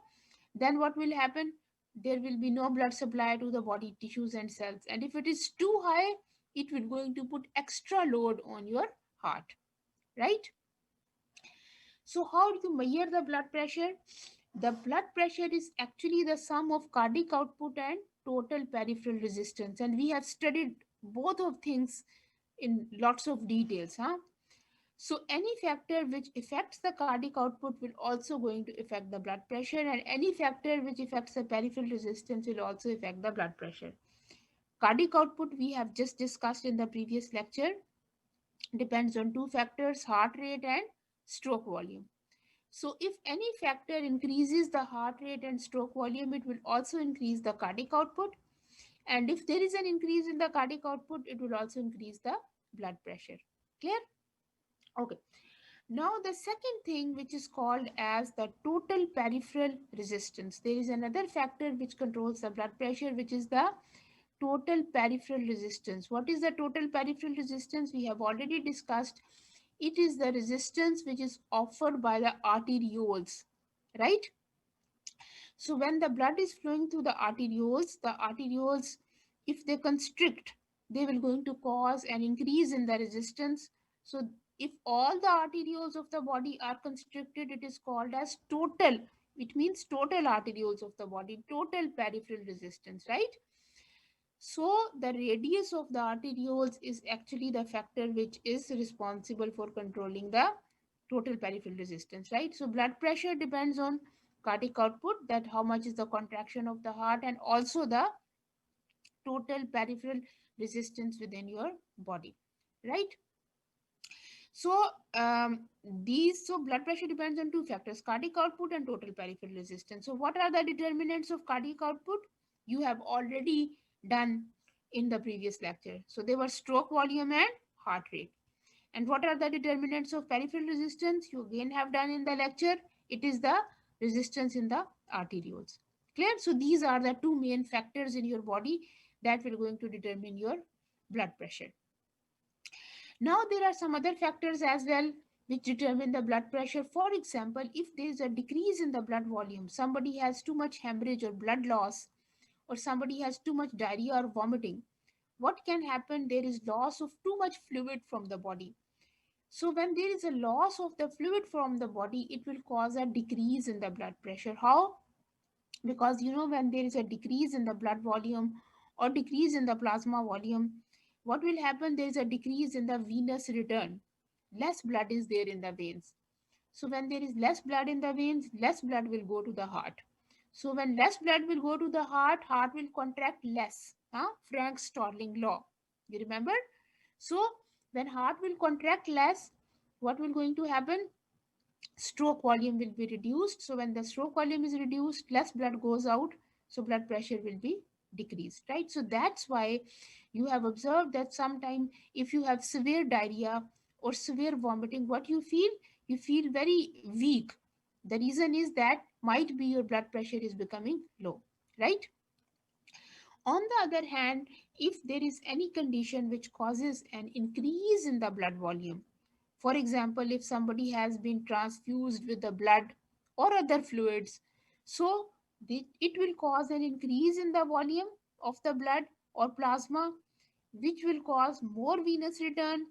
then what will happen? There will be no blood supply to the body tissues and cells, and if it is too high, it will going to put extra load on your heart, right? So how do you measure the blood pressure? The blood pressure is actually the sum of cardiac output and total peripheral resistance, and we have studied both of things in lots of details, huh? So any factor which affects the cardiac output will also going to affect the blood pressure, and any factor which affects the peripheral resistance will also affect the blood pressure. Cardiac output we have just discussed in the previous lecture, depends on two factors, heart rate and stroke volume. So if any factor increases the heart rate and stroke volume, it will also increase the cardiac output. And if there is an increase in the cardiac output, it will also increase the blood pressure. Clear? Okay. Now, the second thing, which is called as the total peripheral resistance. There is another factor which controls the blood pressure, which is the total peripheral resistance. What is the total peripheral resistance? We have already discussed. It is the resistance which is offered by the arterioles, right? So when the blood is flowing through the arterioles, if they constrict, they will going to cause an increase in the resistance. So if all the arterioles of the body are constricted, it is called as total. It means total arterioles of the body, total peripheral resistance, right? So the radius of the arterioles is actually the factor which is responsible for controlling the total peripheral resistance, right? So blood pressure depends on cardiac output, that how much is the contraction of the heart, and also the total peripheral resistance within your body, right? So so blood pressure depends on two factors, cardiac output and total peripheral resistance. So what are the determinants of cardiac output? You have already done in the previous lecture. So they were stroke volume and heart rate. And what are the determinants of peripheral resistance? You again have done in the lecture. It is the resistance in the arterioles. Clear? So these are the two main factors in your body that will going to determine your blood pressure. Now there are some other factors as well which determine the blood pressure. For example, if there is a decrease in the blood volume, somebody has too much hemorrhage or blood loss, or somebody has too much diarrhea or vomiting, what can happen? There is loss of too much fluid from the body. So when there is a loss of the fluid from the body, it will cause a decrease in the blood pressure. How? Because when there is a decrease in the blood volume or decrease in the plasma volume, what will happen? There is a decrease in the venous return. Less blood is there in the veins. So when there is less blood in the veins, less blood will go to the heart. So when less blood will go to the heart will contract less. Frank Starling law, you remember? So when heart will contract less, what will going to happen? Stroke volume will be reduced. So when the stroke volume is reduced, less blood goes out, so blood pressure will be decreased, right? So that's why you have observed that sometime if you have severe diarrhea or severe vomiting, what you feel very weak. The reason is that might be your blood pressure is becoming low, right? On the other hand, if there is any condition which causes an increase in the blood volume, for example, if somebody has been transfused with the blood or other fluids, so it will cause an increase in the volume of the blood or plasma, which will cause more venous return.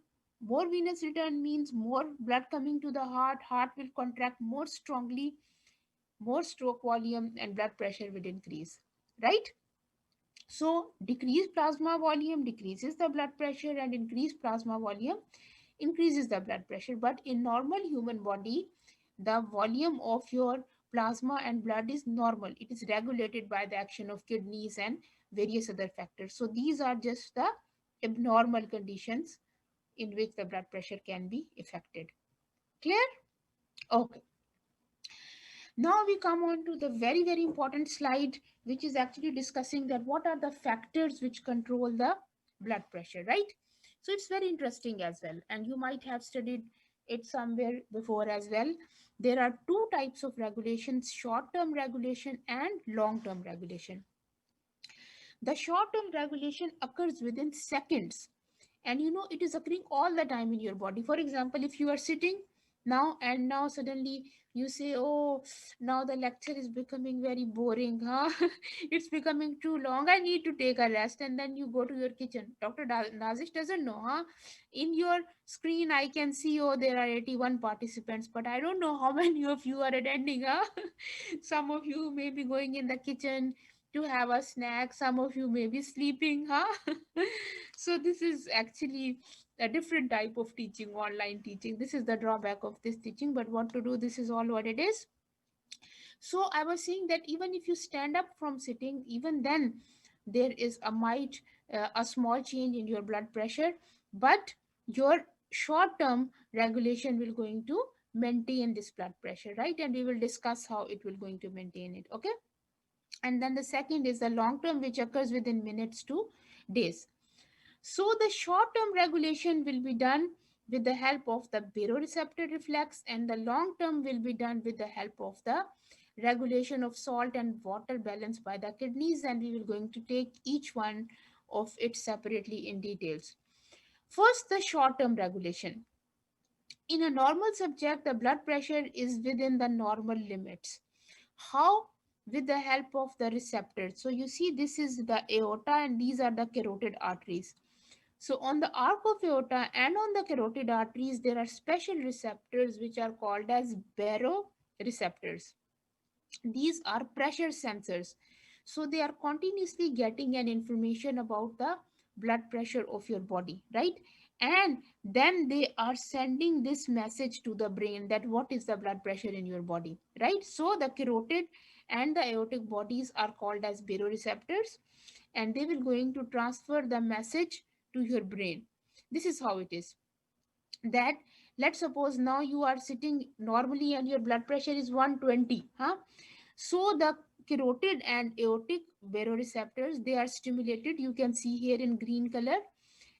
More venous return means more blood coming to the heart. Heart will contract more strongly, more stroke volume, and blood pressure will increase, right? So decreased plasma volume decreases the blood pressure, and increased plasma volume increases the blood pressure. But in normal human body, the volume of your plasma and blood is normal. It is regulated by the action of kidneys and various other factors. So these are just the abnormal conditions in which the blood pressure can be affected. Clear? Okay. Now we come on to the very, very important slide, which is actually discussing that what are the factors which control the blood pressure, right? So it's very interesting as well. And you might have studied it somewhere before as well. There are two types of regulations, short-term regulation and long-term regulation. The short-term regulation occurs within seconds, and it is occurring all the time in your body. For example, if you are sitting now and now suddenly you say, oh, now the lecture is becoming very boring, huh? It's becoming too long, I need to take a rest, and then you go to your kitchen. Nazish doesn't know, huh? In your screen I can see, oh, there are 81 participants, but I don't know how many of you are attending, huh? Some of you may be going in the kitchen to have a snack, some of you may be sleeping, huh? So this is actually a different type of teaching, online teaching. This is the drawback of this teaching, but what to do, this is all what it is. So I was saying that even if you stand up from sitting, even then there is a small change in your blood pressure, but your short term regulation will going to maintain this blood pressure, right? And we will discuss how it will going to maintain it. Okay. And then the second is the long term, which occurs within minutes to days. So the short term regulation will be done with the help of the baroreceptor reflex, and the long term will be done with the help of the regulation of salt and water balance by the kidneys, and we will going to take each one of it separately in details. First, the short term regulation. In a normal subject, the blood pressure is within the normal limits. How? With the help of the receptors. So you see, this is the aorta and these are the carotid arteries. So on the arc of aorta and on the carotid arteries, there are special receptors which are called as baroreceptors. These are pressure sensors. So they are continuously getting an information about the blood pressure of your body, right? And then they are sending this message to the brain that what is the blood pressure in your body, right? So the carotid and the aortic bodies are called as baroreceptors, and they will going to transfer the message to your brain. This is how it is. That, let's suppose now you are sitting normally and your blood pressure is 120, huh? So the carotid and aortic baroreceptors, they are stimulated, you can see here in green color,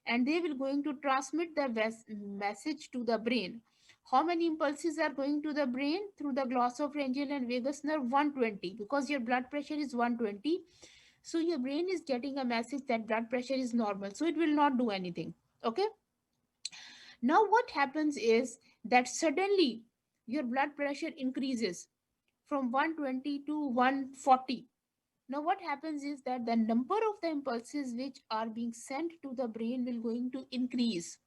and they will going to transmit the message to the brain. How many impulses are going to the brain through the glossopharyngeal and vagus nerve? 120, because your blood pressure is 120. So your brain is getting a message that blood pressure is normal, so it will not do anything. Okay. Now what happens is that suddenly your blood pressure increases from 120 to 140. Now what happens is that the number of the impulses which are being sent to the brain will going to increase.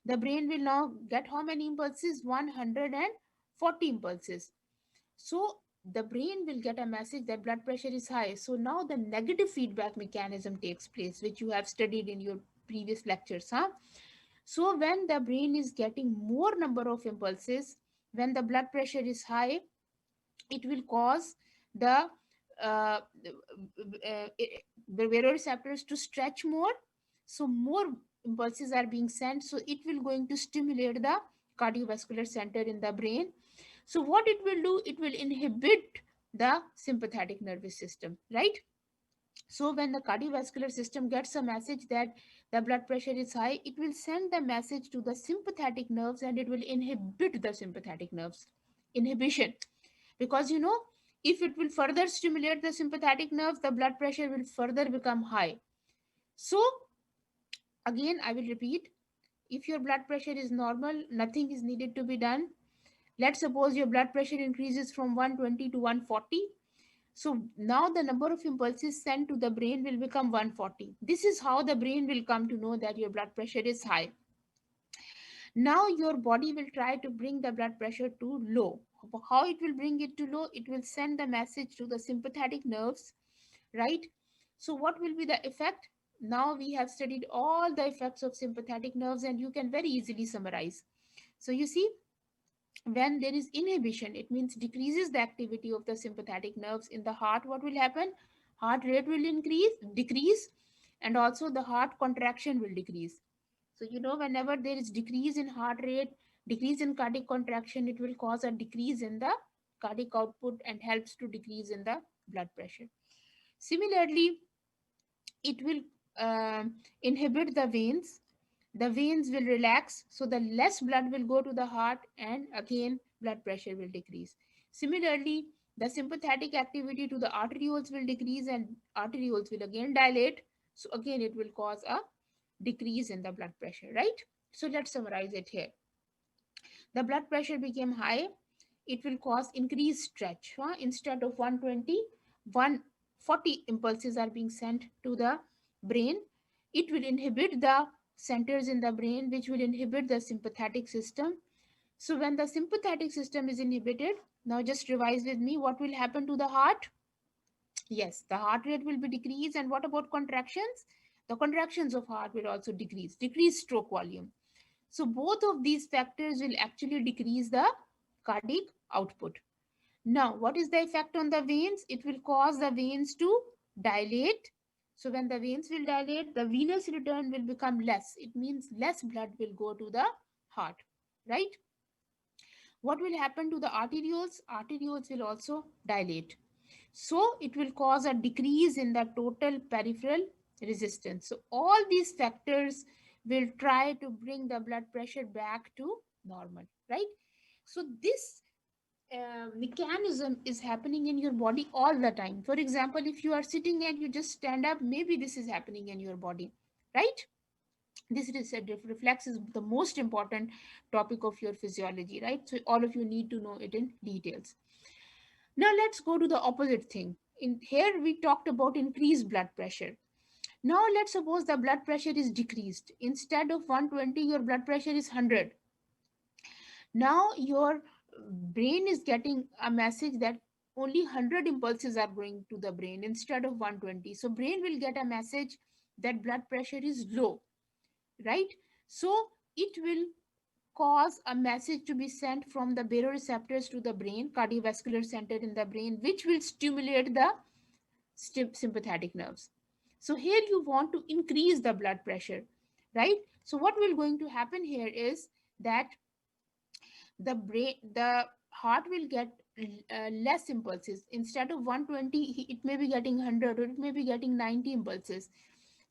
The brain will now get how many impulses? 140 impulses. So the brain will get a message that blood pressure is high. So now the negative feedback mechanism takes place, which you have studied in your previous lectures, huh? So when the brain is getting more number of impulses, when the blood pressure is high, it will cause the uh, baroreceptors to stretch more. So more impulses are being sent. So it will going to stimulate the cardiovascular center in the brain. So what it will do, it will inhibit the sympathetic nervous system, right? So when the cardiovascular system gets a message that the blood pressure is high, it will send the message to the sympathetic nerves and it will inhibit the sympathetic nerves. Inhibition. Because if it will further stimulate the sympathetic nerve, the blood pressure will further become high. So again, I will repeat, if your blood pressure is normal, nothing is needed to be done. Let's suppose your blood pressure increases from 120 to 140. So now the number of impulses sent to the brain will become 140. This is how the brain will come to know that your blood pressure is high. Now your body will try to bring the blood pressure to low. How it will bring it to low? It will send the message to the sympathetic nerves, right? So what will be the effect? Now we have studied all the effects of sympathetic nerves and you can very easily summarize. So you see, when there is inhibition, it means decreases the activity of the sympathetic nerves in the heart. What will happen? Heart rate will decrease, and also the heart contraction will decrease. So whenever there is decrease in heart rate, decrease in cardiac contraction, it will cause a decrease in the cardiac output and helps to decrease in the blood pressure. Similarly, it will inhibit the veins. The veins will relax, so the less blood will go to the heart, and again blood pressure will decrease. Similarly, the sympathetic activity to the arterioles will decrease and arterioles will again dilate, so again it will cause a decrease in the blood pressure, right? So let's summarize it here. The blood pressure became high, it will cause increased stretch. Instead of 120, 140 impulses are being sent to the brain. It will inhibit the centers in the brain, which will inhibit the sympathetic system. So when the sympathetic system is inhibited, now just revise with me, what will happen to the heart? Yes, the heart rate will be decreased. And what about contractions? The contractions of heart will also decrease stroke volume. So both of these factors will actually decrease the cardiac output. Now, what is the effect on the veins? It will cause the veins to dilate. So when the veins will dilate, the venous return will become less. It means less blood will go to the heart, right? What will happen to the arterioles? Arterioles will also dilate. So it will cause a decrease in the total peripheral resistance. So all these factors will try to bring the blood pressure back to normal, right? So this mechanism is happening in your body all the time. For example, if you are sitting and you just stand up, maybe this is happening in your body, right? This reflex is the most important topic of your physiology, right? So all of you need to know it in details. Now let's go to the opposite thing. In here we talked about increased blood pressure. Now let's suppose the blood pressure is decreased. Instead of 120, your blood pressure is 100. Now your brain is getting a message that only 100 impulses are going to the brain instead of 120. So brain will get a message that blood pressure is low, right? So it will cause a message to be sent from the baroreceptors to the brain, cardiovascular center in the brain, which will stimulate the sympathetic nerves. So here you want to increase the blood pressure, right? So what will going to happen here is that the heart will get less impulses. Instead of 120, it may be getting 100 or it may be getting 90 impulses.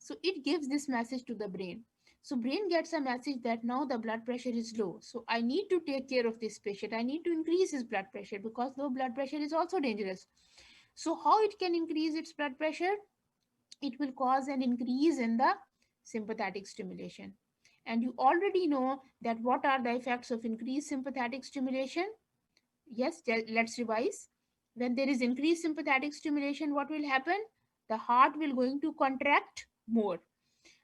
So it gives this message to the brain. So brain gets a message that now the blood pressure is low, so I need to take care of this patient, I need to increase his blood pressure because low blood pressure is also dangerous. So how it can increase its blood pressure? It will cause an increase in the sympathetic stimulation. And you already know that what are the effects of increased sympathetic stimulation. Yes, let's revise. When there is increased sympathetic stimulation, what will happen? The heart will going to contract more.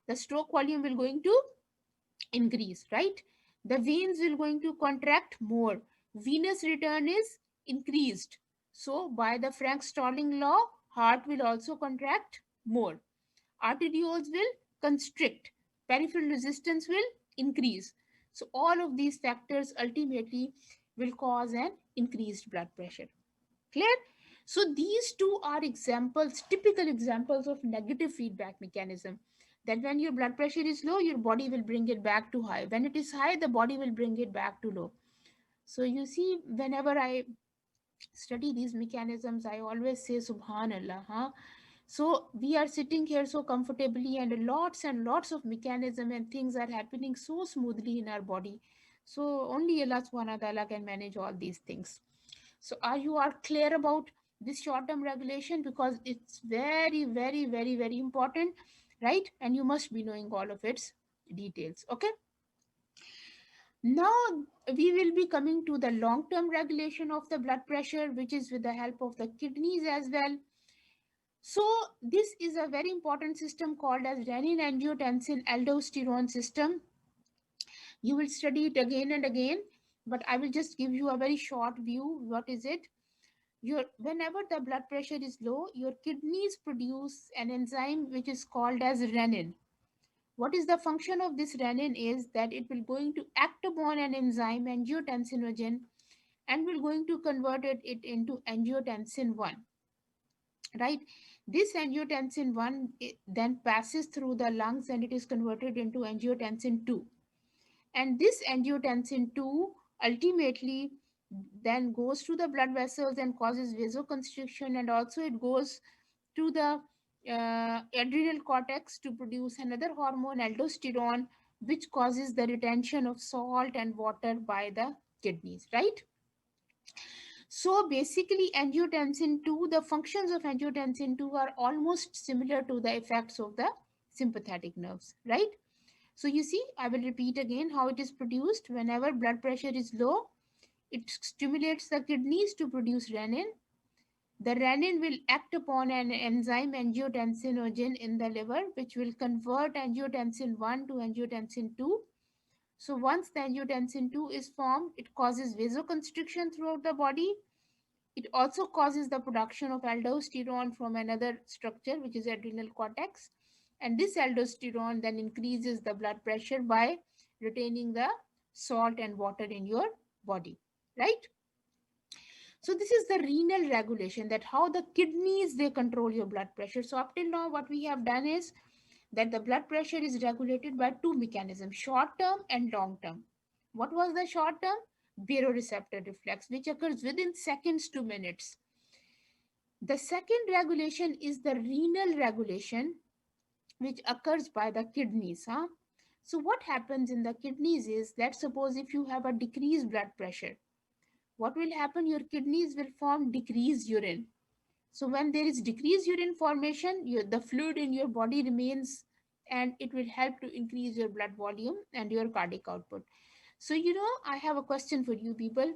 The stroke volume will going to increase, right? The veins will going to contract more. Venous return is increased. So by the Frank-Starling law, heart will also contract more. Arterioles will constrict. Peripheral resistance will increase. So all of these factors ultimately will cause an increased blood pressure. Clear? So these two are examples, typical examples of negative feedback mechanism. That when your blood pressure is low, your body will bring it back to high. When it is high, the body will bring it back to low. So you see, whenever I study these mechanisms, I always say Subhanallah, huh? So we are sitting here so comfortably, and lots of mechanism and things are happening so smoothly in our body. So only Allah subhanahu wa ta'ala can manage all these things. So are clear about this short-term regulation, because it's very, very, very, very important, right? And you must be knowing all of its details. Okay. Now we will be coming to the long-term regulation of the blood pressure, which is with the help of the kidneys as well. So this is a very important system called as renin angiotensin aldosterone system. You will study it again and again, but I will just give you a very short view. What is it? Whenever the blood pressure is low, your kidneys produce an enzyme which is called as renin. What is the function of this renin is that it will going to act upon an enzyme angiotensinogen and will going to convert it into angiotensin 1, right? This angiotensin 1 then passes through the lungs and it is converted into angiotensin 2. And this angiotensin 2 ultimately then goes to the blood vessels and causes vasoconstriction, and also it goes to the adrenal cortex to produce another hormone, aldosterone, which causes the retention of salt and water by the kidneys, right? So basically, angiotensin 2, the functions of angiotensin 2 are almost similar to the effects of the sympathetic nerves, right? So you see, I will repeat again how it is produced. Whenever blood pressure is low, it stimulates the kidneys to produce renin. The renin will act upon an enzyme angiotensinogen in the liver, which will convert angiotensin 1 to angiotensin 2. So once the angiotensin 2 is formed, it causes vasoconstriction throughout the body. It also causes the production of aldosterone from another structure, which is adrenal cortex. And this aldosterone then increases the blood pressure by retaining the salt and water in your body, right? So this is the renal regulation, that how the kidneys they control your blood pressure. So up till now, what we have done is that the blood pressure is regulated by two mechanisms, short term and long term. What was the short term? Baroreceptor reflex, which occurs within seconds to minutes. The second regulation is the renal regulation, which occurs by the kidneys. So what happens in the kidneys is, let's suppose if you have a decreased blood pressure, what will happen? Your kidneys will form decreased urine. So when there is decreased urine formation, the fluid in your body remains, and it will help to increase your blood volume and your cardiac output. So I have a question for you people.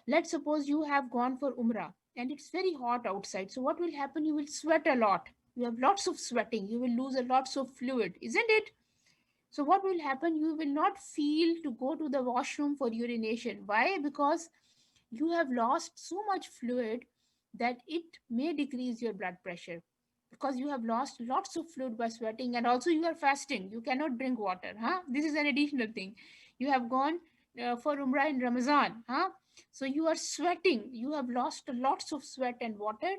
Let's suppose you have gone for Umrah and it's very hot outside. So what will happen? You will sweat a lot. You have lots of sweating. You will lose a lots of fluid, isn't it? So what will happen? You will not feel to go to the washroom for urination. Why? Because you have lost so much fluid that it may decrease your blood pressure, because you have lost lots of fluid by sweating, and also you are fasting. You cannot drink water. This is an additional thing. You have gone for Umrah in Ramadan. So you are sweating. You have lost lots of sweat and water.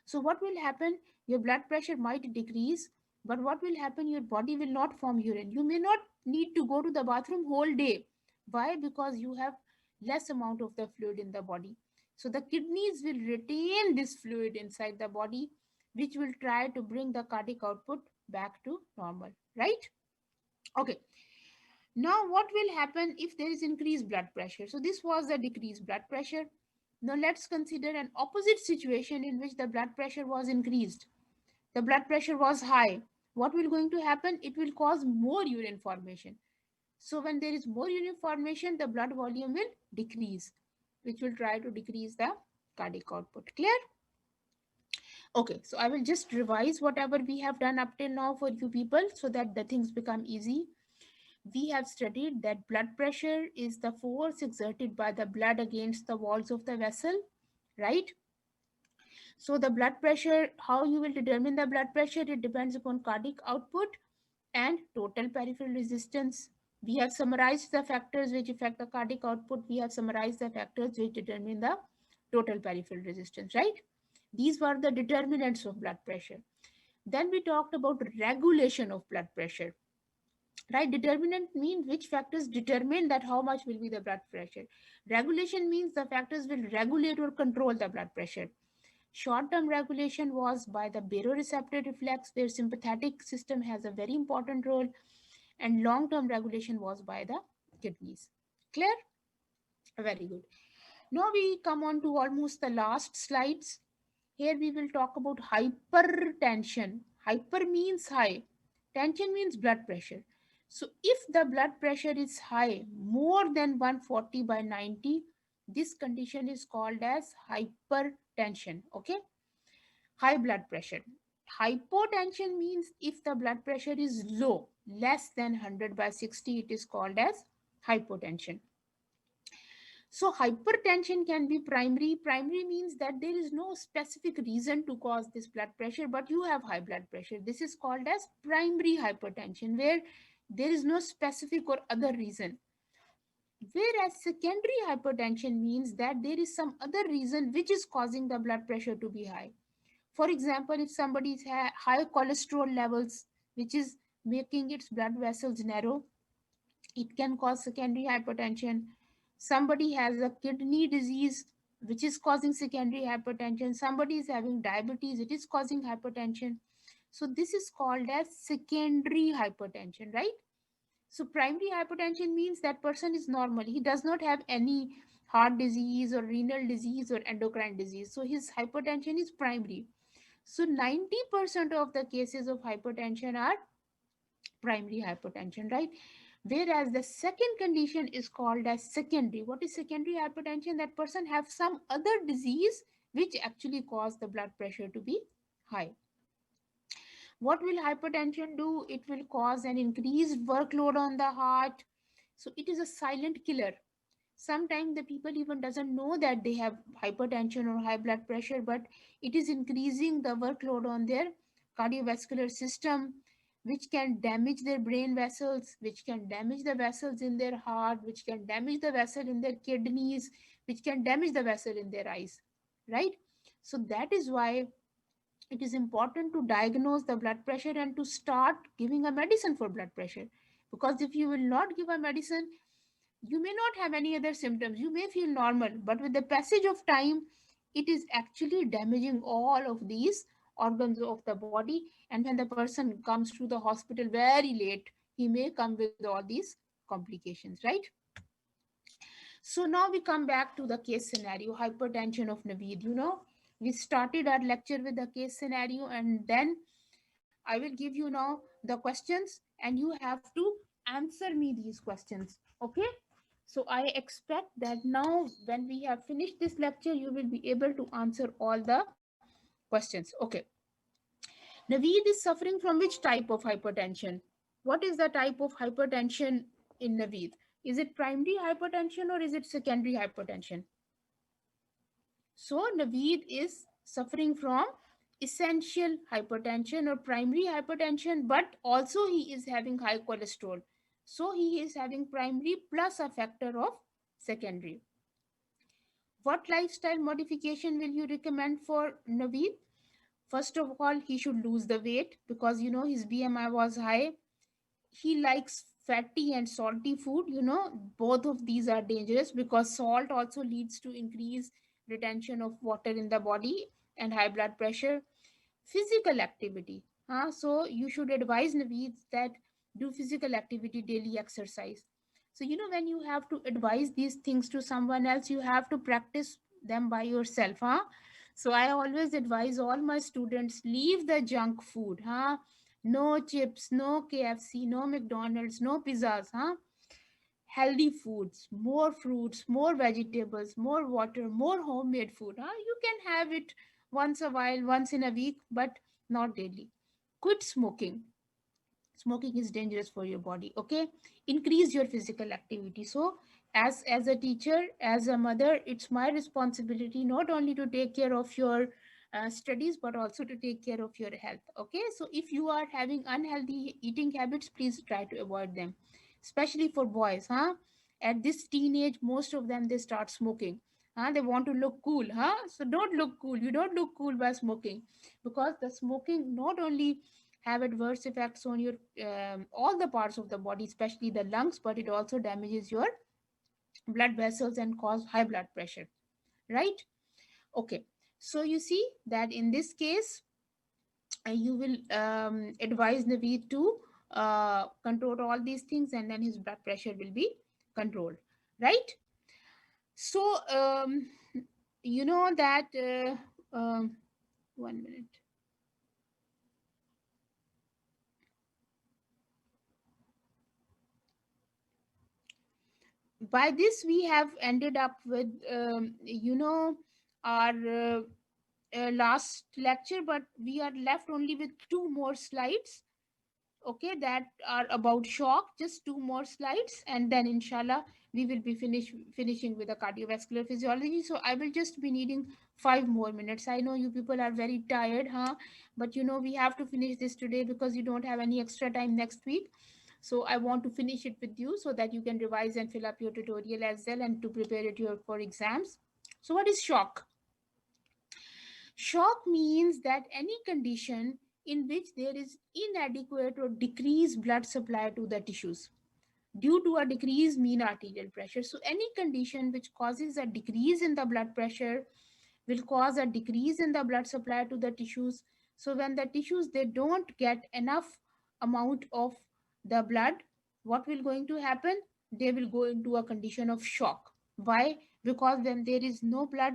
So what will happen? Your blood pressure might decrease, but what will happen? Your body will not form urine. You may not need to go to the bathroom whole day. Why? Because you have less amount of the fluid in the body. So the kidneys will retain this fluid inside the body, which will try to bring the cardiac output back to normal, right? Okay. Now, what will happen if there is increased blood pressure? So this was the decreased blood pressure. Now let's consider an opposite situation in which the blood pressure was increased. The blood pressure was high. What will going to happen? It will cause more urine formation. So when there is more urine formation, the blood volume will decrease, which will try to decrease the cardiac output. Clear? Okay, so I will just revise whatever we have done up till now for you people so that the things become easy. We have studied that blood pressure is the force exerted by the blood against the walls of the vessel, right? So the blood pressure, how you will determine the blood pressure, it depends upon cardiac output and total peripheral resistance. We have summarized the factors which affect the cardiac output. We have summarized the factors which determine the total peripheral resistance, right? These were the determinants of blood pressure. Then we talked about regulation of blood pressure, right? Determinant means which factors determine that how much will be the blood pressure. Regulation means the factors will regulate or control the blood pressure. Short-term regulation was by the baroreceptor reflex, where sympathetic system has a very important role, and long-term regulation was by the kidneys. Clear? Very good. Now we come on to almost the last slides. Here we will talk about hypertension. Hyper means high. Tension means blood pressure. So if the blood pressure is high, more than 140 by 90, this condition is called as hypertension. Okay? High blood pressure. Hypotension means if the blood pressure is low, less than 100 by 60, it is called as hypotension. So hypertension can be primary. Primary means that there is no specific reason to cause this blood pressure, but you have high blood pressure. This is called as primary hypertension, where there is no specific or other reason. Whereas secondary hypertension means that there is some other reason which is causing the blood pressure to be high. For example, if somebody has high cholesterol levels, which is making its blood vessels narrow, it can cause secondary hypertension. Somebody has a kidney disease which is causing secondary hypertension. Somebody is having diabetes, it is causing hypertension. So this is called as secondary hypertension, right? So primary hypertension means that person is normal, he does not have any heart disease or renal disease or endocrine disease, so his hypertension is primary. So 90% of the cases of hypertension are primary hypertension, right? Whereas the second condition is called as secondary. What is secondary hypertension? That person have some other disease which actually cause the blood pressure to be high. What will hypertension do? It will cause an increased workload on the heart. So it is a silent killer. Sometimes the people even doesn't know that they have hypertension or high blood pressure, but it is increasing the workload on their cardiovascular system, which can damage their brain vessels, which can damage the vessels in their heart, which can damage the vessel in their kidneys, which can damage the vessel in their eyes, right? So that is why it is important to diagnose the blood pressure and to start giving a medicine for blood pressure. Because if you will not give a medicine, you may not have any other symptoms. You may feel normal, but with the passage of time, it is actually damaging all of these organs of the body. And when the person comes to the hospital very late, he may come with all these complications, right? So now we come back to the case scenario, hypertension of Naveed. We started our lecture with the case scenario, and then I will give you now the questions, and you have to answer me these questions. Okay? So I expect that now when we have finished this lecture, you will be able to answer all the questions. Okay. Naveed is suffering from which type of hypertension? What is the type of hypertension in Naveed? Is it primary hypertension or is it secondary hypertension? So Naveed is suffering from essential hypertension or primary hypertension, but also he is having high cholesterol. So he is having primary plus a factor of secondary. What lifestyle modification will you recommend for Naveed? First of all, he should lose the weight because his BMI was high. He likes fatty and salty food. Both of these are dangerous because salt also leads to increased retention of water in the body and high blood pressure. Physical activity, so you should advise Naveed that do physical activity, daily exercise. So when you have to advise these things to someone else, you have to practice them by yourself. So I always advise all my students, leave the junk food. No chips, no KFC, no McDonald's, no pizzas. Healthy foods, more fruits, more vegetables, more water, more homemade food. You can have it once a while, once in a week, but not daily. Quit smoking. Smoking is dangerous for your body. Okay, increase your physical activity. So as a teacher, as a mother, it's my responsibility not only to take care of your studies but also to take care of your health. Okay, so if you are having unhealthy eating habits, please try to avoid them, especially for boys. At this teenage, most of them, they start smoking. They want to look cool. So don't look cool. You don't look cool by smoking, because the smoking not only have adverse effects on your all the parts of the body, especially the lungs, but it also damages your blood vessels and cause high blood pressure, right? Okay. So you see that in this case, you will advise Naveed to control all these things, and then his blood pressure will be controlled, right? So you know that one minute. By this we have ended up with our last lecture, but we are left only with two more slides, okay, that are about shock. Just two more slides, and then inshallah we will be finishing with the cardiovascular physiology. So I will just be needing 5 more minutes. I know you people are very tired, huh? But we have to finish this today because you don't have any extra time next week. So I want to finish it with you so that you can revise and fill up your tutorial as well, and to prepare it for exams. So what is shock? Shock means that any condition in which there is inadequate or decreased blood supply to the tissues due to a decreased mean arterial pressure. So any condition which causes a decrease in the blood pressure will cause a decrease in the blood supply to the tissues. So when the tissues, they don't get enough amount of the blood, what will going to happen? They will go into a condition of shock. Why? Because when there is no blood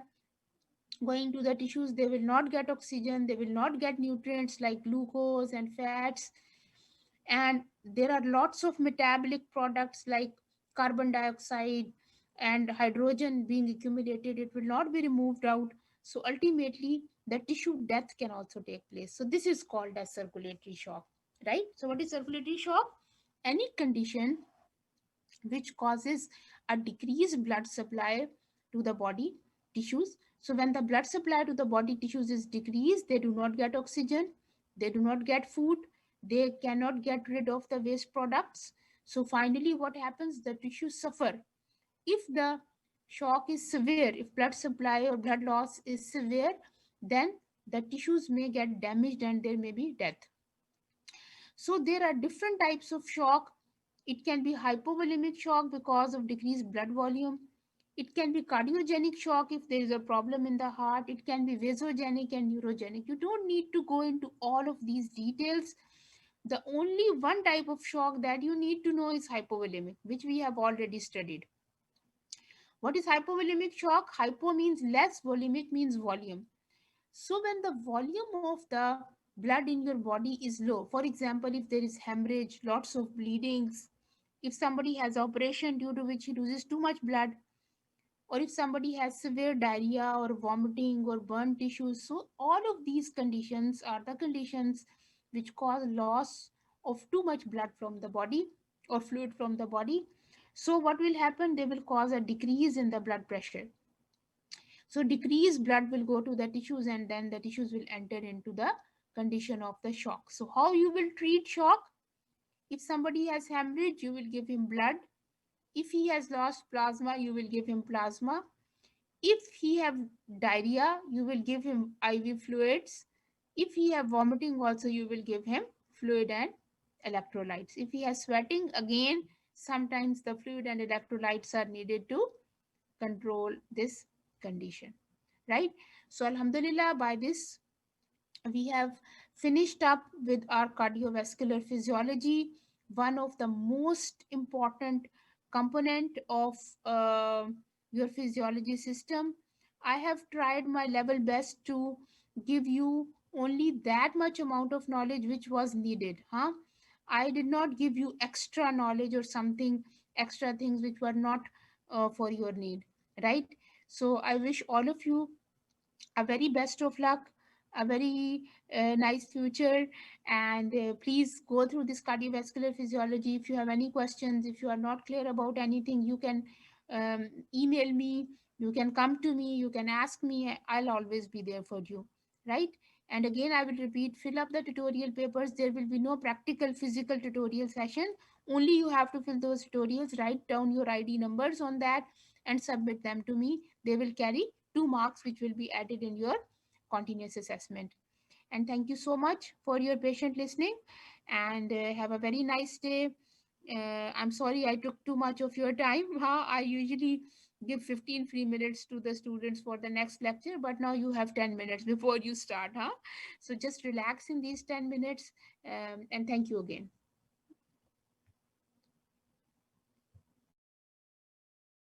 going to the tissues, they will not get oxygen, they will not get nutrients like glucose and fats, and there are lots of metabolic products like carbon dioxide and hydrogen being accumulated. It will not be removed out, so ultimately the tissue death can also take place. So this is called as circulatory shock, right? So what is circulatory shock? Any condition which causes a decreased blood supply to the body tissues. So when the blood supply to the body tissues is decreased, they do not get oxygen, they do not get food, they cannot get rid of the waste products. So finally what happens? The tissues suffer. If the shock is severe, if blood supply or blood loss is severe, then the tissues may get damaged and there may be death. So there are different types of shock. It can be hypovolemic shock because of decreased blood volume. It can be cardiogenic shock if there is a problem in the heart. It can be vasogenic and neurogenic. You don't need to go into all of these details. The only one type of shock that you need to know is hypovolemic, which we have already studied. What is hypovolemic shock? Hypo means less, volemic means volume. So when the volume of the blood in your body is low, for example, if there is hemorrhage, lots of bleedings, if somebody has operation due to which he loses too much blood, or if somebody has severe diarrhea or vomiting or burnt tissues, so all of these conditions are the conditions which cause loss of too much blood from the body or fluid from the body. So what will happen? They will cause a decrease in the blood pressure. So decreased blood will go to the tissues, and then the tissues will enter into the condition of the shock. So how you will treat shock? If somebody has hemorrhage, you will give him blood. If he has lost plasma, you will give him plasma. If he have diarrhea, you will give him IV fluids. If he have vomiting also, you will give him fluid and electrolytes. If he has sweating, again, sometimes the fluid and electrolytes are needed to control this condition, right? So alhamdulillah, by this we have finished up with our cardiovascular physiology, one of the most important component of uh, your physiology system. I have tried my level best to give you only that much amount of knowledge which was needed, huh? I did not give you extra knowledge or something, extra things which were not for your need, right? So I wish all of you a very best of luck, a very nice future, and please go through this cardiovascular physiology. If you have any questions, if you are not clear about anything, you can email me, you can come to me, you can ask me. I'll always be there for you, right? And again, I will repeat, fill up the tutorial papers. There will be no practical physical tutorial session. Only you have to fill those tutorials, write down your ID numbers on that, and submit them to me. They will carry 2 marks which will be added in your continuous assessment. And thank you so much for your patient listening, and have a very nice day. I'm sorry I took too much of your time. Huh? I usually give 15 free minutes to the students for the next lecture, but now you have 10 minutes before you start, huh? So just relax in these 10 minutes, and thank you again.